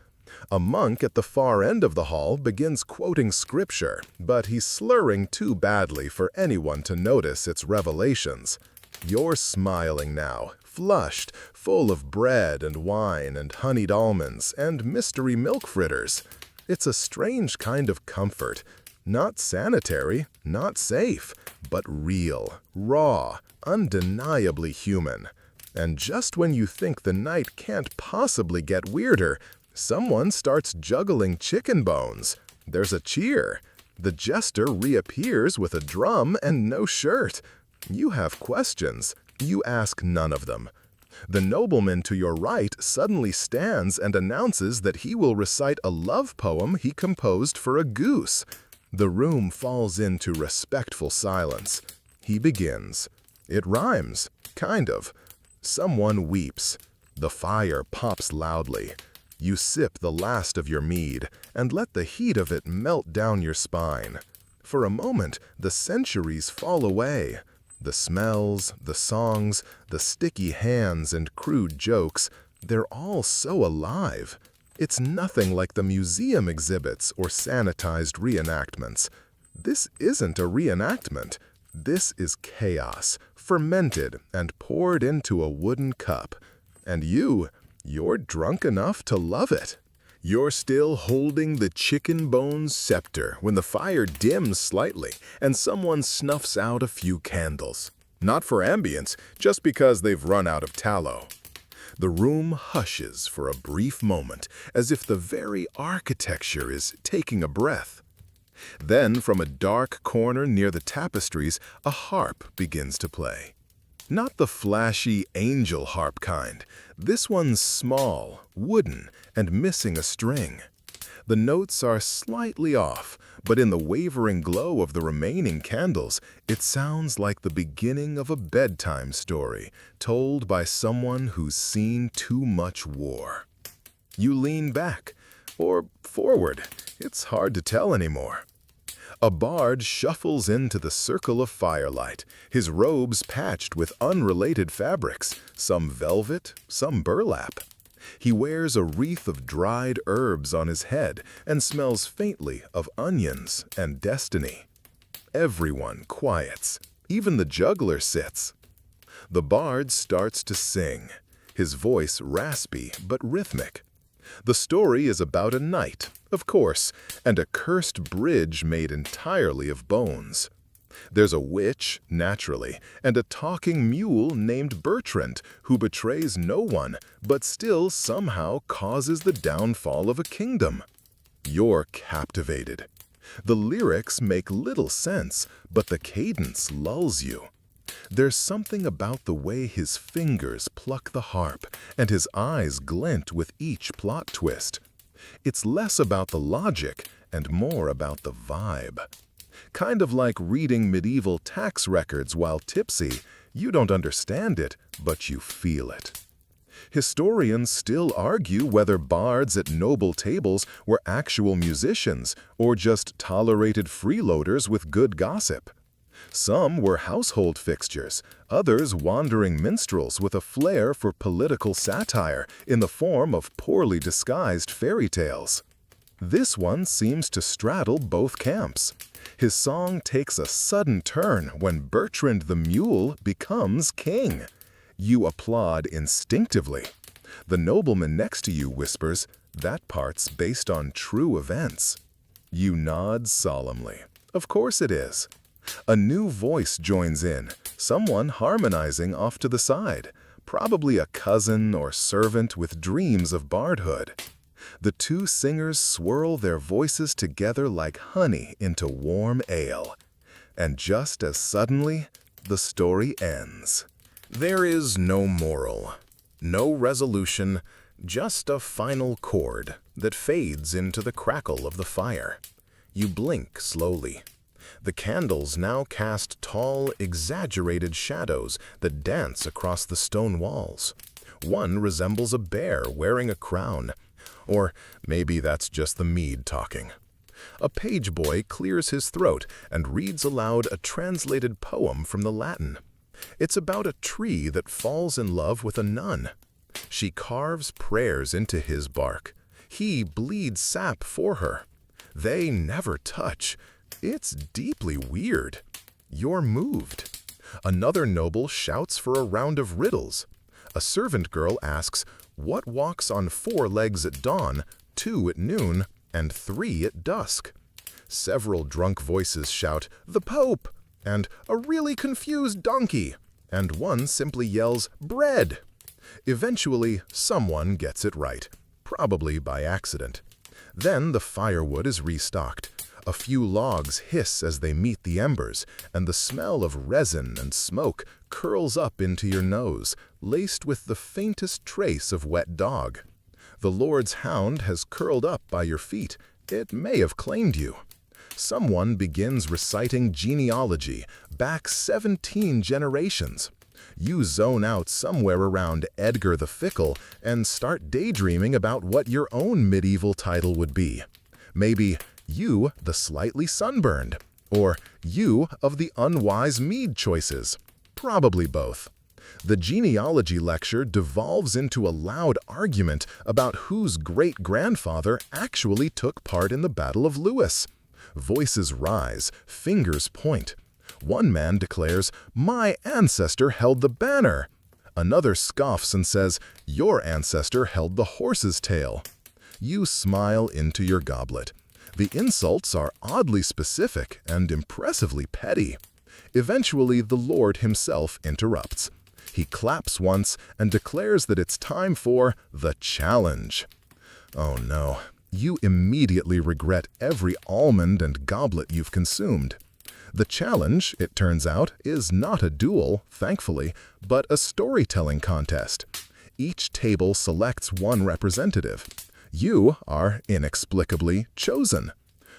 A monk at the far end of the hall begins quoting scripture, but he's slurring too badly for anyone to notice its revelations. You're smiling now, flushed, full of bread and wine and honeyed almonds and mystery milk fritters. It's a strange kind of comfort. Not sanitary, not safe, but real, raw, undeniably human. And just when you think the night can't possibly get weirder, someone starts juggling chicken bones. There's a cheer. The jester reappears with a drum and no shirt. You have questions. You ask none of them. The nobleman to your right suddenly stands and announces that he will recite a love poem he composed for a goose. The room falls into respectful silence. He begins. It rhymes, kind of. Someone weeps. The fire pops loudly. You sip the last of your mead and let the heat of it melt down your spine. For a moment, the centuries fall away. The smells, the songs, the sticky hands and crude jokes, they're all so alive. It's nothing like the museum exhibits or sanitized reenactments. This isn't a reenactment. This is chaos, fermented and poured into a wooden cup. And you're drunk enough to love it. You're still holding the chicken bones scepter when the fire dims slightly and someone snuffs out a few candles. Not for ambience, just because they've run out of tallow. The room hushes for a brief moment, as if the very architecture is taking a breath. Then, from a dark corner near the tapestries, a harp begins to play. Not the flashy angel harp kind. This one's small, wooden, and missing a string. The notes are slightly off, but in the wavering glow of the remaining candles, it sounds like the beginning of a bedtime story told by someone who's seen too much war. You lean back, or forward. It's hard to tell anymore. A bard shuffles into the circle of firelight, his robes patched with unrelated fabrics, some velvet, some burlap. He wears a wreath of dried herbs on his head and smells faintly of onions and destiny. Everyone quiets. Even the juggler sits. The bard starts to sing, his voice raspy but rhythmic. The story is about a knight, of course, and a cursed bridge made entirely of bones. There's a witch, naturally, and a talking mule named Bertrand who betrays no one, but still somehow causes the downfall of a kingdom. You're captivated. The lyrics make little sense, but the cadence lulls you. There's something about the way his fingers pluck the harp and his eyes glint with each plot twist. It's less about the logic and more about the vibe. Kind of like reading medieval tax records while tipsy. You don't understand it, but you feel it. Historians still argue whether bards at noble tables were actual musicians or just tolerated freeloaders with good gossip. Some were household fixtures, others wandering minstrels with a flair for political satire in the form of poorly disguised fairy tales. This one seems to straddle both camps. His song takes a sudden turn when Bertrand the Mule becomes king. You applaud instinctively. The nobleman next to you whispers, "That part's based on true events." You nod solemnly. Of course it is. A new voice joins in, someone harmonizing off to the side, probably a cousin or servant with dreams of bardhood. The two singers swirl their voices together like honey into warm ale. And just as suddenly, the story ends. There is no moral, no resolution, just a final chord that fades into the crackle of the fire. You blink slowly. The candles now cast tall, exaggerated shadows that dance across the stone walls. One resembles a bear wearing a crown. Or maybe that's just the mead talking. A page boy clears his throat and reads aloud a translated poem from the Latin. It's about a tree that falls in love with a nun. She carves prayers into his bark. He bleeds sap for her. They never touch. It's deeply weird. You're moved. Another noble shouts for a round of riddles. A servant girl asks, what walks on 4 legs at dawn, 2 at noon, and 3 at dusk? Several drunk voices shout, the Pope, and a really confused donkey, and one simply yells, bread. Eventually, someone gets it right, probably by accident. Then the firewood is restocked. A few logs hiss as they meet the embers, and the smell of resin and smoke curls up into your nose, laced with the faintest trace of wet dog. The Lord's hound has curled up by your feet. It may have claimed you. Someone begins reciting genealogy back 17 generations. You zone out somewhere around Edgar the Fickle and start daydreaming about what your own medieval title would be. Maybe you the slightly sunburned, or you of the unwise mead choices. Probably both. The genealogy lecture devolves into a loud argument about whose great-grandfather actually took part in the Battle of Lewis. Voices rise, fingers point. One man declares, "My ancestor held the banner." Another scoffs and says, "Your ancestor held the horse's tail." You smile into your goblet. The insults are oddly specific and impressively petty. Eventually, the Lord himself interrupts. He claps once and declares that it's time for the challenge. Oh no, you immediately regret every almond and goblet you've consumed. The challenge, it turns out, is not a duel, thankfully, but a storytelling contest. Each table selects one representative. You are inexplicably chosen.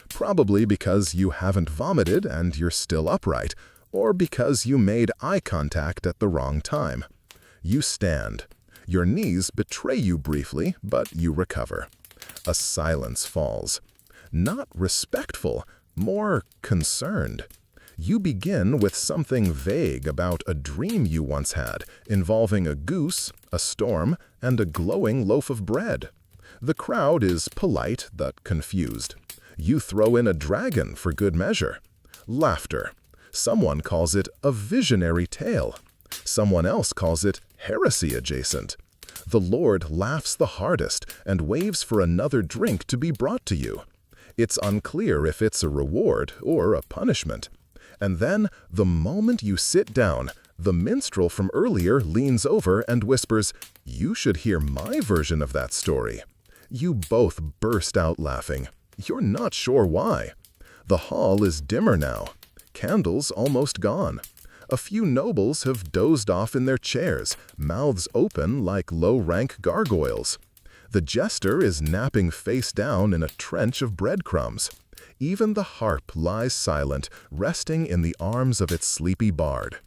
Probably because you haven't vomited and you're still upright, or because you made eye contact at the wrong time. You stand. Your knees betray you briefly, but you recover. A silence falls. Not respectful, more concerned. You begin with something vague about a dream you once had, involving a goose, a storm, and a glowing loaf of bread. The crowd is polite but confused. You throw in a dragon for good measure. Laughter. Someone calls it a visionary tale. Someone else calls it heresy adjacent. The Lord laughs the hardest and waves for another drink to be brought to you. It's unclear if it's a reward or a punishment. And then, the moment you sit down, the minstrel from earlier leans over and whispers, "You should hear my version of that story." You both burst out laughing. You're not sure why. The hall is dimmer now. Candles almost gone. A few nobles have dozed off in their chairs, mouths open like low-rank gargoyles. The jester is napping face down in a trench of breadcrumbs. Even the harp lies silent, resting in the arms of its sleepy bard.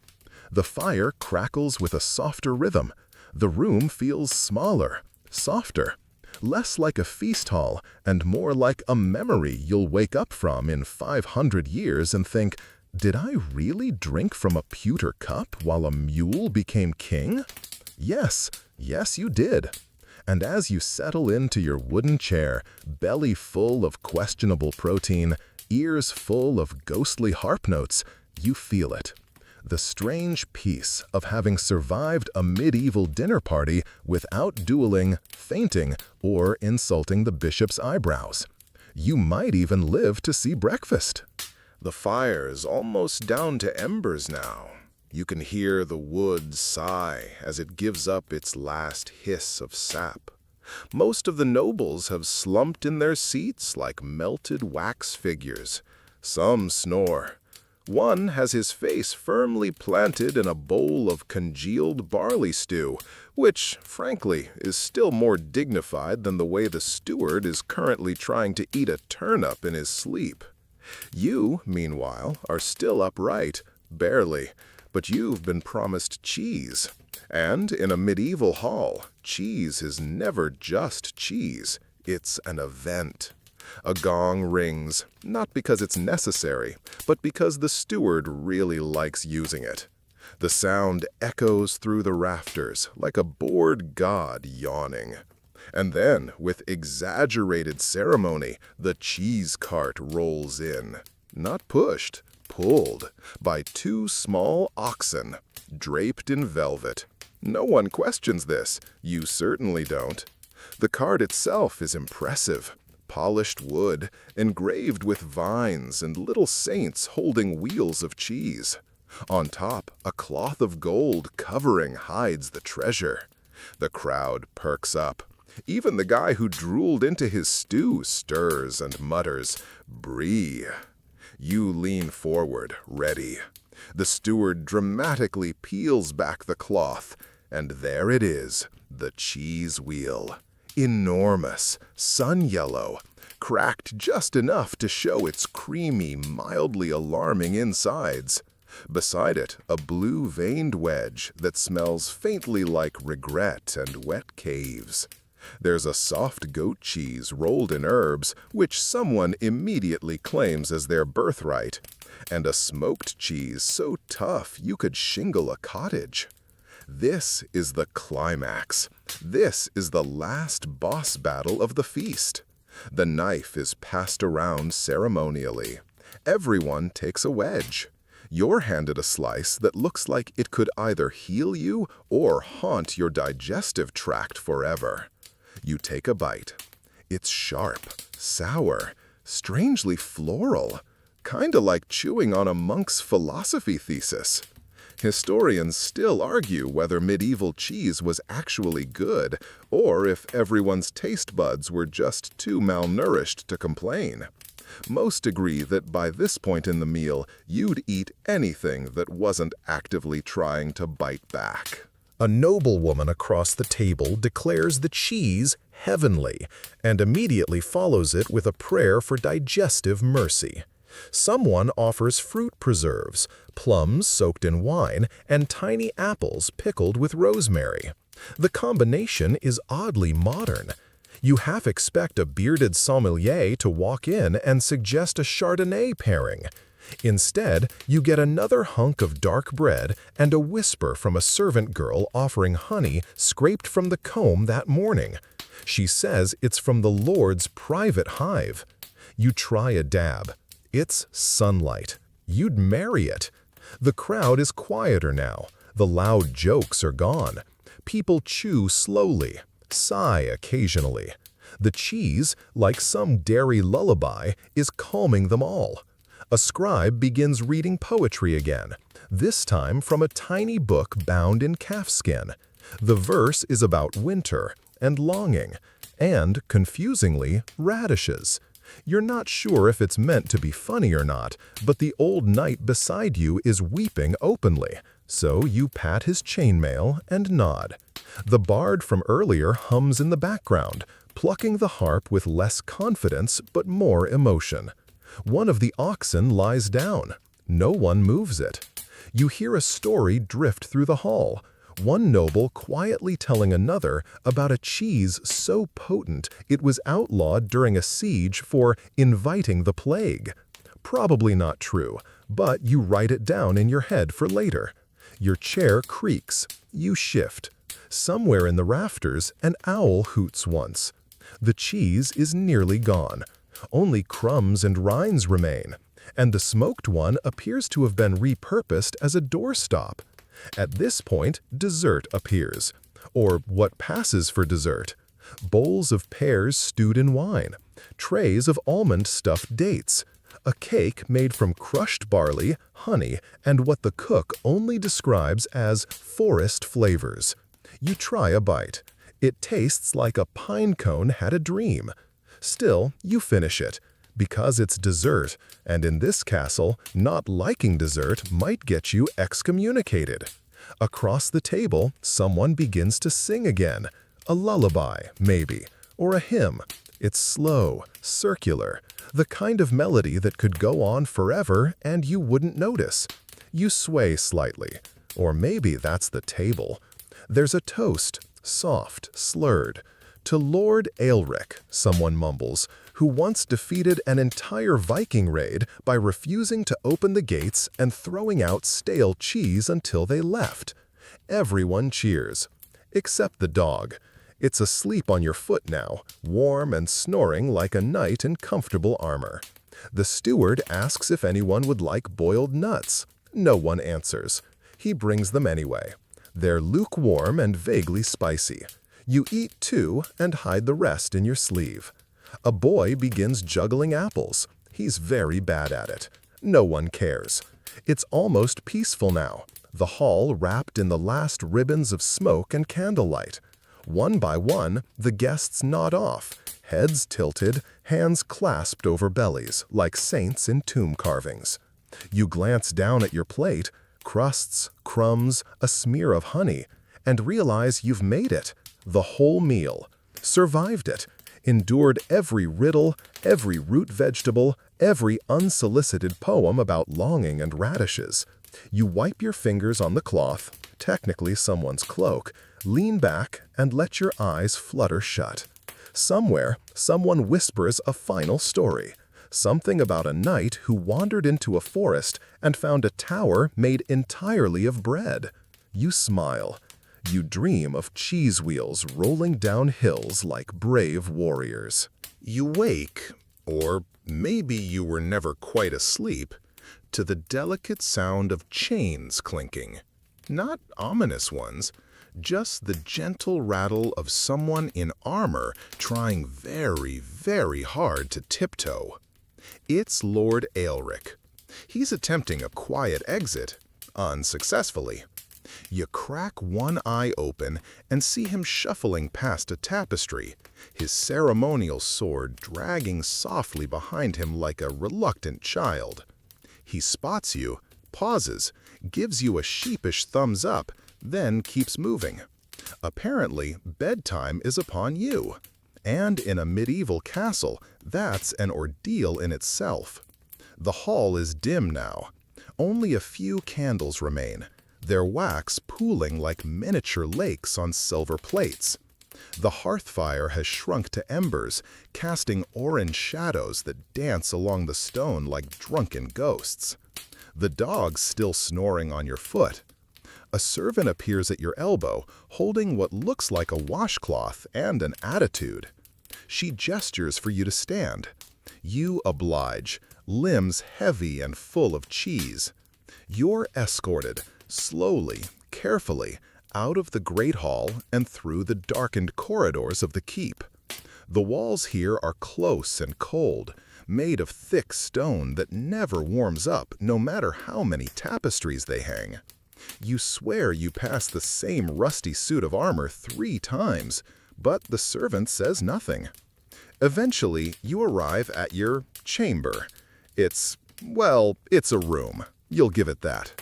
The fire crackles with a softer rhythm. The room feels smaller, softer. Less like a feast hall and more like a memory you'll wake up from in 500 years and think, did I really drink from a pewter cup while a mule became king? Yes, you did. And as you settle into your wooden chair, belly full of questionable protein, ears full of ghostly harp notes, you feel it. The strange peace of having survived a medieval dinner party without dueling, fainting, or insulting the bishop's eyebrows. You might even live to see breakfast. The fire's almost down to embers now. You can hear the wood sigh as it gives up its last hiss of sap. Most of the nobles have slumped in their seats like melted wax figures. Some snore. One has his face firmly planted in a bowl of congealed barley stew, which, frankly, is still more dignified than the way the steward is currently trying to eat a turnip in his sleep. You, meanwhile, are still upright, barely, but you've been promised cheese. And in a medieval hall, cheese is never just cheese, it's an event. A gong rings, not because it's necessary, but because the steward really likes using it. The sound echoes through the rafters like a bored god yawning. And then, with exaggerated ceremony, the cheese cart rolls in. Not pushed, pulled, by two small oxen, draped in velvet. No one questions this. You certainly don't. The cart itself is impressive. Polished wood, engraved with vines and little saints holding wheels of cheese. On top, a cloth of gold covering hides the treasure. The crowd perks up. Even the guy who drooled into his stew stirs and mutters, "Brie." You lean forward, ready. The steward dramatically peels back the cloth, and there it is, the cheese wheel. Enormous, sun-yellow, cracked just enough to show its creamy, mildly alarming insides. Beside it, a blue-veined wedge that smells faintly like regret and wet caves. There's a soft goat cheese rolled in herbs, which someone immediately claims as their birthright, and a smoked cheese so tough you could shingle a cottage. This is the climax. This is the last boss battle of the feast. The knife is passed around ceremonially. Everyone takes a wedge. You're handed a slice that looks like it could either heal you or haunt your digestive tract forever. You take a bite. It's sharp, sour, strangely floral, kinda like chewing on a monk's philosophy thesis. Historians still argue whether medieval cheese was actually good, or if everyone's taste buds were just too malnourished to complain. Most agree that by this point in the meal, you'd eat anything that wasn't actively trying to bite back. A noblewoman across the table declares the cheese heavenly and immediately follows it with a prayer for digestive mercy. Someone offers fruit preserves, plums soaked in wine, and tiny apples pickled with rosemary. The combination is oddly modern. You half expect a bearded sommelier to walk in and suggest a Chardonnay pairing. Instead, you get another hunk of dark bread and a whisper from a servant girl offering honey scraped from the comb that morning. She says it's from the Lord's private hive. You try a dab. It's sunlight. You'd marry it. The crowd is quieter now. The loud jokes are gone. People chew slowly, sigh occasionally. The cheese, like some dairy lullaby, is calming them all. A scribe begins reading poetry again, this time from a tiny book bound in calfskin. The verse is about winter and longing, and, confusingly, radishes. You're not sure if it's meant to be funny or not, but the old knight beside you is weeping openly, so you pat his chainmail and nod. The bard from earlier hums in the background, plucking the harp with less confidence but more emotion. One of the oxen lies down. No one moves it. You hear a story drift through the hall, one noble quietly telling another about a cheese so potent it was outlawed during a siege for inviting the plague. Probably not true, but you write it down in your head for later. Your chair creaks. You shift. Somewhere in the rafters, an owl hoots once. The cheese is nearly gone. Only crumbs and rinds remain, and the smoked one appears to have been repurposed as a doorstop. At this point, dessert appears, or what passes for dessert. Bowls of pears stewed in wine, trays of almond-stuffed dates, a cake made from crushed barley, honey, and what the cook only describes as forest flavors. You try a bite. It tastes like a pine cone had a dream. Still, you finish it, because it's dessert, and in this castle, not liking dessert might get you excommunicated. Across the table, someone begins to sing again. A lullaby, maybe, or a hymn. It's slow, circular, the kind of melody that could go on forever and you wouldn't notice. You sway slightly, or maybe that's the table. There's a toast, soft, slurred. To Lord Aelric, someone mumbles, who once defeated an entire Viking raid by refusing to open the gates and throwing out stale cheese until they left. Everyone cheers, except the dog. It's asleep on your foot now, warm and snoring like a knight in comfortable armor. The steward asks if anyone would like boiled nuts. No one answers. He brings them anyway. They're lukewarm and vaguely spicy. You eat two and hide the rest in your sleeve. A boy begins juggling apples. He's very bad at it. No one cares. It's almost peaceful now, the hall wrapped in the last ribbons of smoke and candlelight. One by one, the guests nod off, heads tilted, hands clasped over bellies, like saints in tomb carvings. You glance down at your plate, crusts, crumbs, a smear of honey, and realize you've made it, the whole meal, survived it, endured every riddle, every root vegetable, every unsolicited poem about longing and radishes. You wipe your fingers on the cloth, technically someone's cloak, lean back, and let your eyes flutter shut. Somewhere, someone whispers a final story. Something about a knight who wandered into a forest and found a tower made entirely of bread. You smile. You dream of cheese wheels rolling down hills like brave warriors. You wake, or maybe you were never quite asleep, to the delicate sound of chains clinking. Not ominous ones, just the gentle rattle of someone in armor trying very, very hard to tiptoe. It's Lord Aelric. He's attempting a quiet exit, unsuccessfully. You crack one eye open and see him shuffling past a tapestry, his ceremonial sword dragging softly behind him like a reluctant child. He spots you, pauses, gives you a sheepish thumbs up, then keeps moving. Apparently, bedtime is upon you. And in a medieval castle, that's an ordeal in itself. The hall is dim now. Only a few candles remain, their wax pooling like miniature lakes on silver plates. The hearth fire has shrunk to embers, casting orange shadows that dance along the stone like drunken ghosts. The dog's still snoring on your foot. A servant appears at your elbow, holding what looks like a washcloth and an attitude. She gestures for you to stand. You oblige, limbs heavy and full of cheese. You're escorted, slowly, carefully, out of the great hall and through the darkened corridors of the keep. The walls here are close and cold, made of thick stone that never warms up no matter how many tapestries they hang. You swear you passed the same rusty suit of armor 3 times, but the servant says nothing. Eventually, you arrive at your chamber. It's a room. You'll give it that.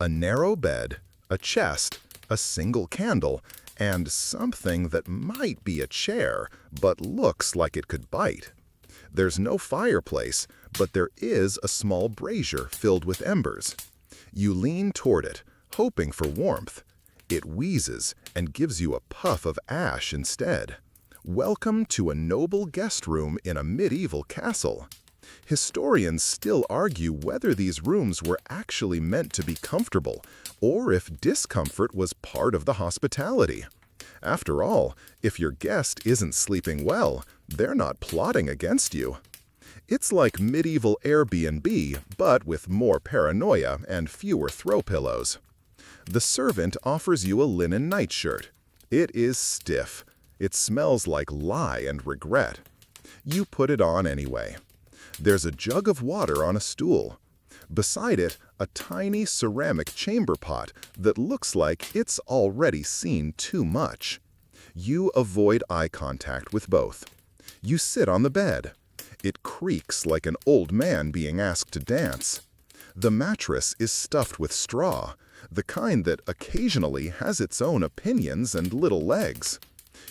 A narrow bed, a chest, a single candle, and something that might be a chair, but looks like it could bite. There's no fireplace, but there is a small brazier filled with embers. You lean toward it, hoping for warmth. It wheezes and gives you a puff of ash instead. Welcome to a noble guest room in a medieval castle. Historians still argue whether these rooms were actually meant to be comfortable, or if discomfort was part of the hospitality. After all, if your guest isn't sleeping well, they're not plotting against you. It's like medieval Airbnb, but with more paranoia and fewer throw pillows. The servant offers you a linen nightshirt. It is stiff. It smells like lie and regret. You put it on anyway. There's a jug of water on a stool. Beside it, a tiny ceramic chamber pot that looks like it's already seen too much. You avoid eye contact with both. You sit on the bed. It creaks like an old man being asked to dance. The mattress is stuffed with straw, the kind that occasionally has its own opinions and little legs.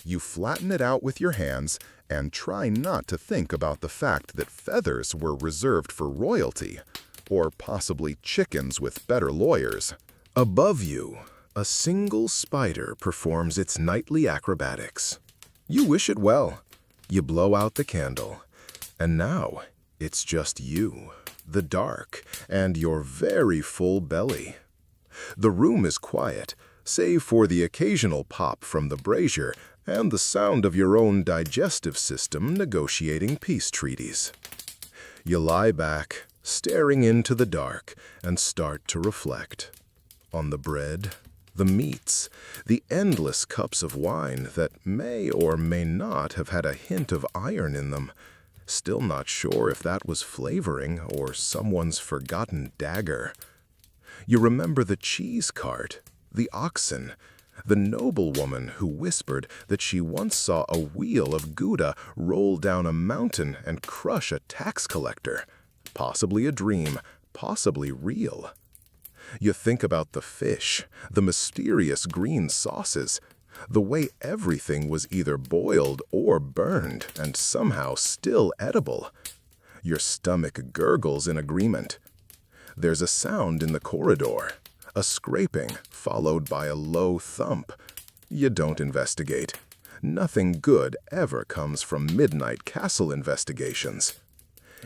You flatten it out with your hands and try not to think about the fact that feathers were reserved for royalty, or possibly chickens with better lawyers. Above you, a single spider performs its nightly acrobatics. You wish it well. You blow out the candle, and now it's just you, the dark, and your very full belly. The room is quiet, save for the occasional pop from the brazier and the sound of your own digestive system negotiating peace treaties. You lie back, staring into the dark, and start to reflect on the bread, the meats, the endless cups of wine that may or may not have had a hint of iron in them. Still not sure if that was flavoring or someone's forgotten dagger. You remember the cheese cart, the oxen, the noblewoman who whispered that she once saw a wheel of Gouda roll down a mountain and crush a tax collector. Possibly a dream, possibly real. You think about the fish, the mysterious green sauces, the way everything was either boiled or burned and somehow still edible. Your stomach gurgles in agreement. There's a sound in the corridor, a scraping followed by a low thump. You don't investigate. Nothing good ever comes from midnight castle investigations.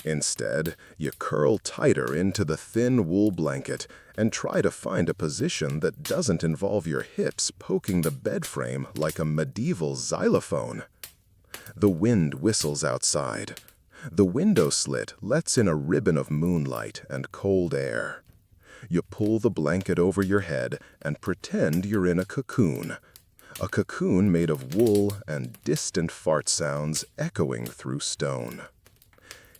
Instead, you curl tighter into the thin wool blanket and try to find a position that doesn't involve your hips poking the bed frame like a medieval xylophone. The wind whistles outside. The window slit lets in a ribbon of moonlight and cold air. You pull the blanket over your head and pretend you're in a cocoon made of wool and distant fart sounds echoing through stone.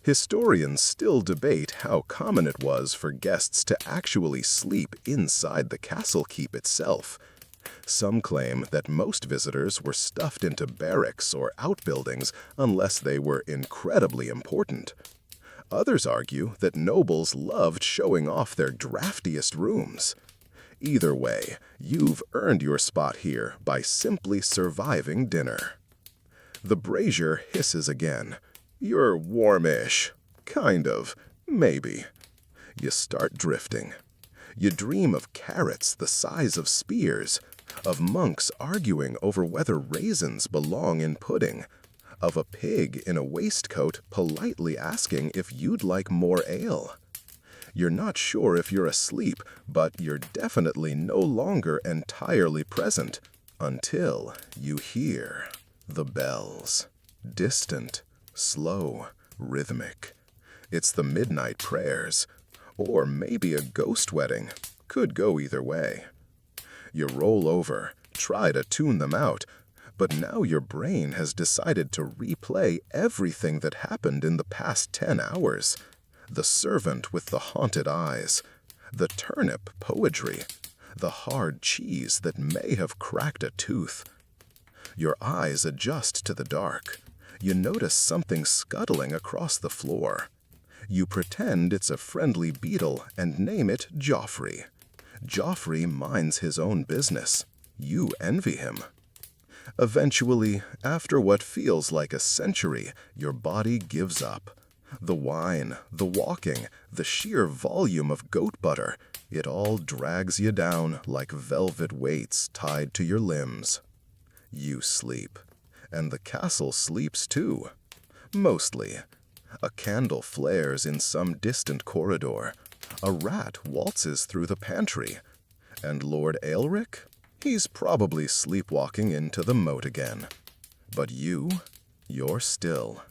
Historians still debate how common it was for guests to actually sleep inside the castle keep itself. Some claim that most visitors were stuffed into barracks or outbuildings unless they were incredibly important. Others argue that nobles loved showing off their draftiest rooms. Either way, you've earned your spot here by simply surviving dinner. The brazier hisses again. You're warmish. Kind of. Maybe. You start drifting. You dream of carrots the size of spears, of monks arguing over whether raisins belong in pudding, of a pig in a waistcoat politely asking if you'd like more ale. You're not sure if you're asleep, but you're definitely no longer entirely present until you hear the bells. Distant, slow, rhythmic. It's the midnight prayers, or maybe a ghost wedding. Could go either way. You roll over, try to tune them out, but now your brain has decided to replay everything that happened in the past 10 hours. The servant with the haunted eyes, the turnip poetry, the hard cheese that may have cracked a tooth. Your eyes adjust to the dark. You notice something scuttling across the floor. You pretend it's a friendly beetle and name it Joffrey. Joffrey minds his own business. You envy him. Eventually, after what feels like a century, your body gives up. The wine, the walking, the sheer volume of goat butter, it all drags you down like velvet weights tied to your limbs. You sleep. And the castle sleeps too. Mostly. A candle flares in some distant corridor. A rat waltzes through the pantry. And Lord Aelric? He's probably sleepwalking into the moat again. But you're still,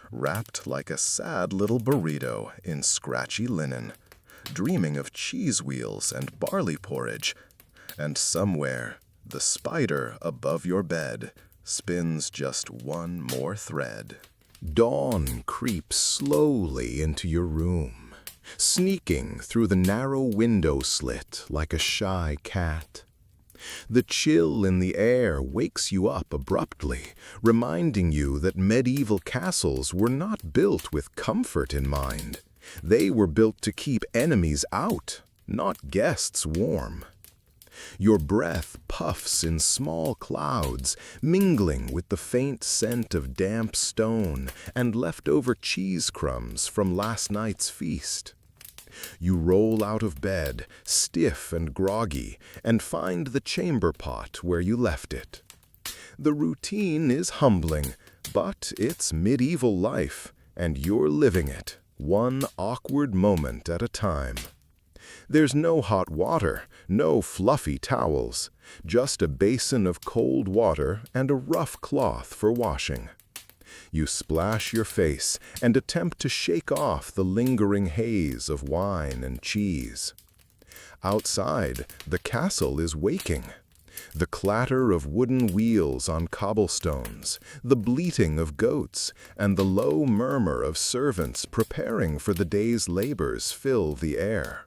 wrapped like a sad little burrito in scratchy linen, dreaming of cheese wheels and barley porridge. And somewhere, the spider above your bed spins just one more thread. Dawn creeps slowly into your room, sneaking through the narrow window slit like a shy cat. The chill in the air wakes you up abruptly, reminding you that medieval castles were not built with comfort in mind. They were built to keep enemies out, not guests warm. Your breath puffs in small clouds, mingling with the faint scent of damp stone and leftover cheese crumbs from last night's feast. You roll out of bed, stiff and groggy, and find the chamber pot where you left it. The routine is humbling, but it's medieval life, and you're living it, one awkward moment at a time. There's no hot water, no fluffy towels, just a basin of cold water and a rough cloth for washing. You splash your face and attempt to shake off the lingering haze of wine and cheese. Outside, the castle is waking. The clatter of wooden wheels on cobblestones, the bleating of goats, and the low murmur of servants preparing for the day's labors fill the air.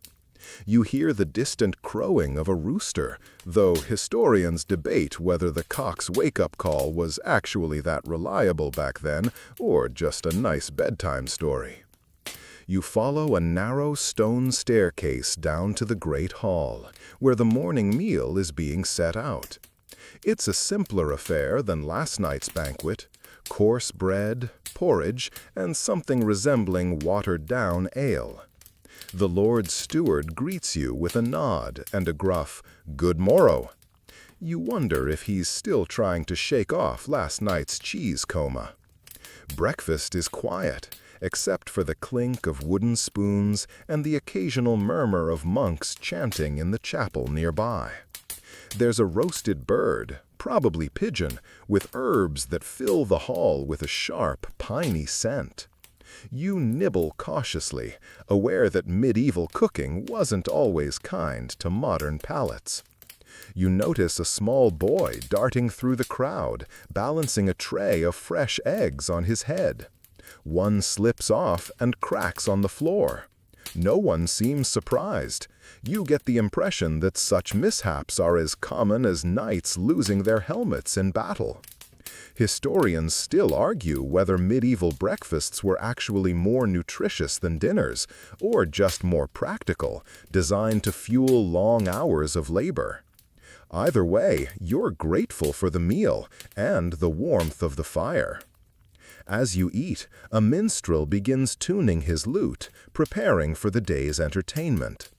You hear the distant crowing of a rooster, though historians debate whether the cock's wake-up call was actually that reliable back then or just a nice bedtime story. You follow a narrow stone staircase down to the great hall, where the morning meal is being set out. It's a simpler affair than last night's banquet: coarse bread, porridge, and something resembling watered-down ale. The Lord Steward greets you with a nod and a gruff, "Good morrow." You wonder if he's still trying to shake off last night's cheese coma. Breakfast is quiet, except for the clink of wooden spoons and the occasional murmur of monks chanting in the chapel nearby. There's a roasted bird, probably pigeon, with herbs that fill the hall with a sharp, piney scent. You nibble cautiously, aware that medieval cooking wasn't always kind to modern palates. You notice a small boy darting through the crowd, balancing a tray of fresh eggs on his head. One slips off and cracks on the floor. No one seems surprised. You get the impression that such mishaps are as common as knights losing their helmets in battle. Historians still argue whether medieval breakfasts were actually more nutritious than dinners, or just more practical, designed to fuel long hours of labor. Either way, you're grateful for the meal and the warmth of the fire. As you eat, a minstrel begins tuning his lute, preparing for the day's entertainment.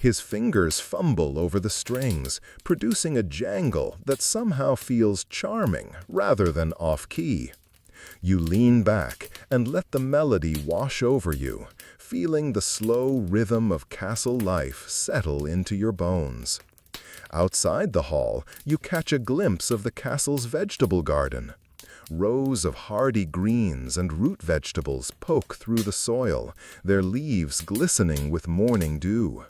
His fingers fumble over the strings, producing a jangle that somehow feels charming rather than off-key. You lean back and let the melody wash over you, feeling the slow rhythm of castle life settle into your bones. Outside the hall, you catch a glimpse of the castle's vegetable garden. Rows of hardy greens and root vegetables poke through the soil, their leaves glistening with morning dew.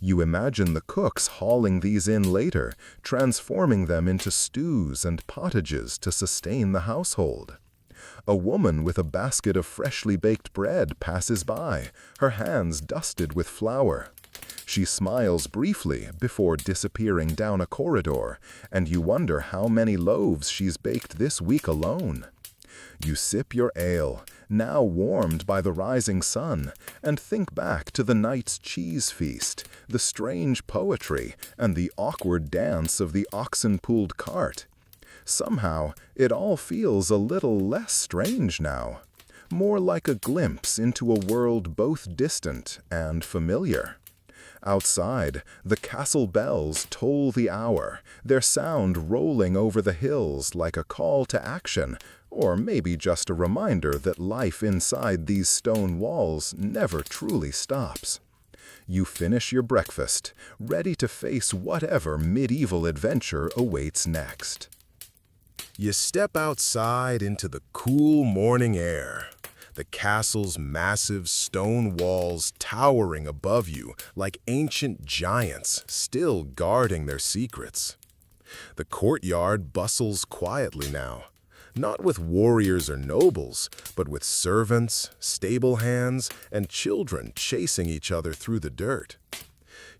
You imagine the cooks hauling these in later, transforming them into stews and pottages to sustain the household. A woman with a basket of freshly baked bread passes by, her hands dusted with flour. She smiles briefly before disappearing down a corridor, and you wonder how many loaves she's baked this week alone. You sip your ale, now warmed by the rising sun, and think back to the night's cheese feast, the strange poetry, and the awkward dance of the oxen-pulled cart. Somehow, it all feels a little less strange now, more like a glimpse into a world both distant and familiar. Outside, the castle bells toll the hour, their sound rolling over the hills like a call to action, or maybe just a reminder that life inside these stone walls never truly stops. You finish your breakfast, ready to face whatever medieval adventure awaits next. You step outside into the cool morning air. The castle's massive stone walls towering above you like ancient giants still guarding their secrets. The courtyard bustles quietly now, not with warriors or nobles, but with servants, stable hands, and children chasing each other through the dirt.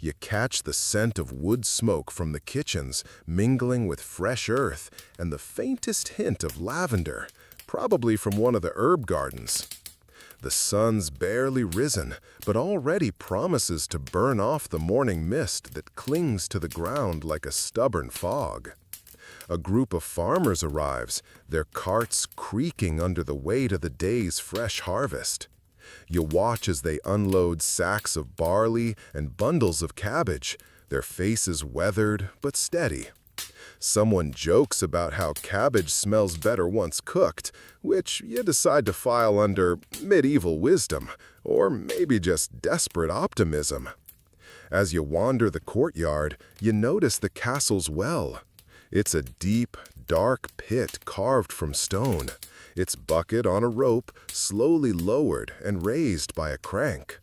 You catch the scent of wood smoke from the kitchens mingling with fresh earth and the faintest hint of lavender, probably from one of the herb gardens. The sun's barely risen, but already promises to burn off the morning mist that clings to the ground like a stubborn fog. A group of farmers arrives, their carts creaking under the weight of the day's fresh harvest. You watch as they unload sacks of barley and bundles of cabbage, their faces weathered but steady. Someone jokes about how cabbage smells better once cooked, which you decide to file under medieval wisdom, or maybe just desperate optimism. As you wander the courtyard, you notice the castle's well. It's a deep, dark pit carved from stone, its bucket on a rope slowly lowered and raised by a crank.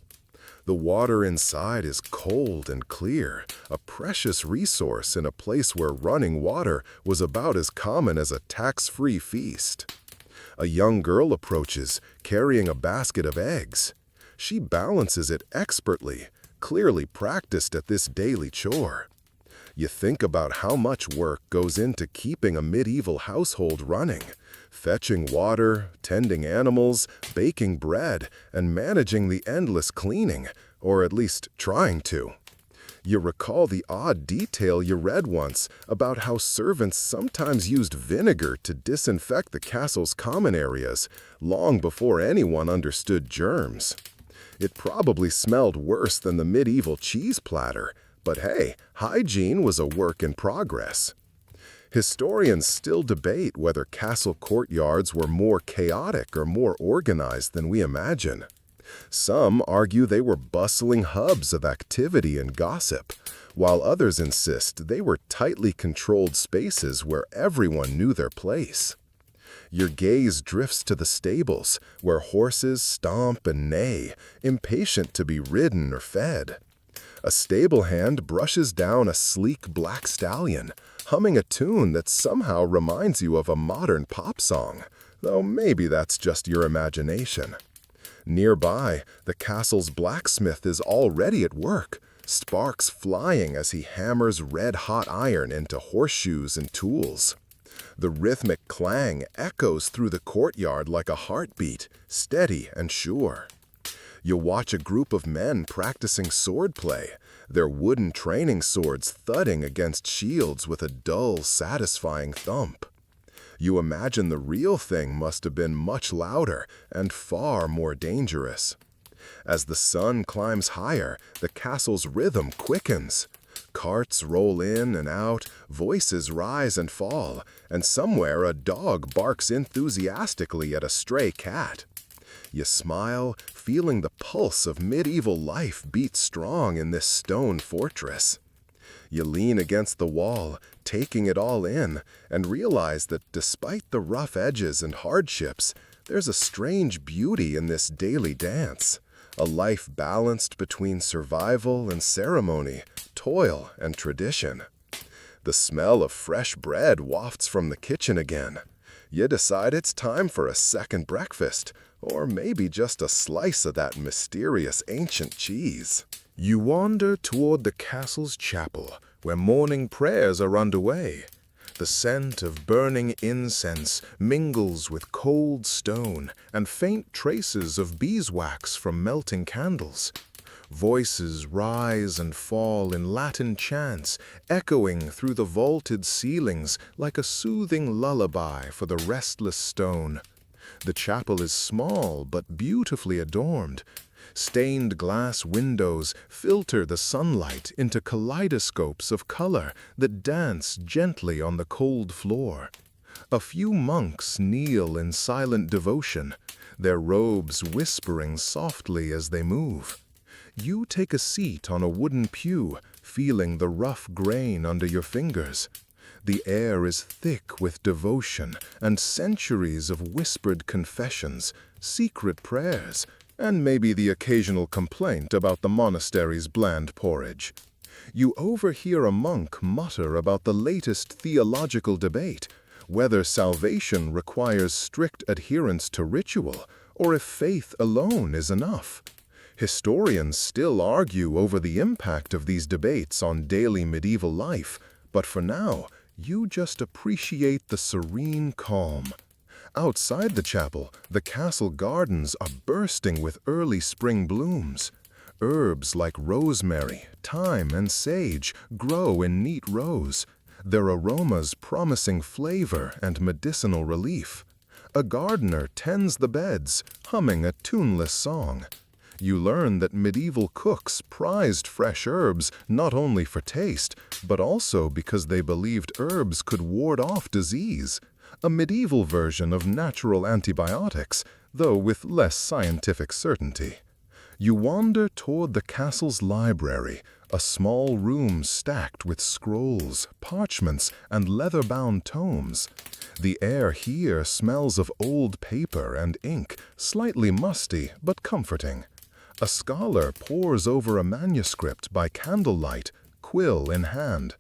The water inside is cold and clear, a precious resource in a place where running water was about as common as a tax-free feast. A young girl approaches, carrying a basket of eggs. She balances it expertly, clearly practiced at this daily chore. You think about how much work goes into keeping a medieval household running, fetching water, tending animals, baking bread, and managing the endless cleaning, or at least trying to. You recall the odd detail you read once about how servants sometimes used vinegar to disinfect the castle's common areas, long before anyone understood germs. It probably smelled worse than the medieval cheese platter, but hey, hygiene was a work in progress. Historians still debate whether castle courtyards were more chaotic or more organized than we imagine. Some argue they were bustling hubs of activity and gossip, while others insist they were tightly controlled spaces where everyone knew their place. Your gaze drifts to the stables, where horses stomp and neigh, impatient to be ridden or fed. A stable hand brushes down a sleek black stallion, humming a tune that somehow reminds you of a modern pop song, though maybe that's just your imagination. Nearby, the castle's blacksmith is already at work, sparks flying as he hammers red-hot iron into horseshoes and tools. The rhythmic clang echoes through the courtyard like a heartbeat, steady and sure. You watch a group of men practicing swordplay, their wooden training swords thudding against shields with a dull, satisfying thump. You imagine the real thing must have been much louder and far more dangerous. As the sun climbs higher, the castle's rhythm quickens. Carts roll in and out, voices rise and fall, and somewhere a dog barks enthusiastically at a stray cat. You smile, feeling the pulse of medieval life beat strong in this stone fortress. You lean against the wall, taking it all in, and realize that despite the rough edges and hardships, there's a strange beauty in this daily dance, a life balanced between survival and ceremony, toil and tradition. The smell of fresh bread wafts from the kitchen again. You decide it's time for a second breakfast, or maybe just a slice of that mysterious ancient cheese. You wander toward the castle's chapel, where morning prayers are underway. The scent of burning incense mingles with cold stone and faint traces of beeswax from melting candles. Voices rise and fall in Latin chants, echoing through the vaulted ceilings like a soothing lullaby for the restless stone. The chapel is small but beautifully adorned. Stained glass windows filter the sunlight into kaleidoscopes of color that dance gently on the cold floor. A few monks kneel in silent devotion, their robes whispering softly as they move. You take a seat on a wooden pew, feeling the rough grain under your fingers. The air is thick with devotion and centuries of whispered confessions, secret prayers, and maybe the occasional complaint about the monastery's bland porridge. You overhear a monk mutter about the latest theological debate, whether salvation requires strict adherence to ritual or if faith alone is enough. Historians still argue over the impact of these debates on daily medieval life, but for now, you just appreciate the serene calm. Outside the chapel, the castle gardens are bursting with early spring blooms. Herbs like rosemary, thyme, and sage grow in neat rows, their aromas promising flavor and medicinal relief. A gardener tends the beds, humming a tuneless song. You learn that medieval cooks prized fresh herbs not only for taste, but also because they believed herbs could ward off disease. A medieval version of natural antibiotics, though with less scientific certainty. You wander toward the castle's library, a small room stacked with scrolls, parchments, and leather-bound tomes. The air here smells of old paper and ink, slightly musty but comforting. A scholar pores over a manuscript by candlelight, quill in hand.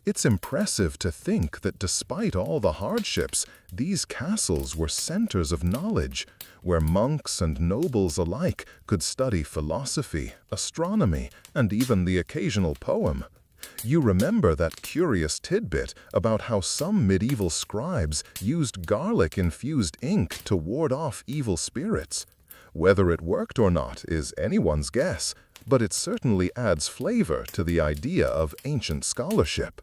It's impressive to think that despite all the hardships, these castles were centers of knowledge, where monks and nobles alike could study philosophy, astronomy, and even the occasional poem. You remember that curious tidbit about how some medieval scribes used garlic-infused ink to ward off evil spirits. Whether it worked or not is anyone's guess, but it certainly adds flavor to the idea of ancient scholarship.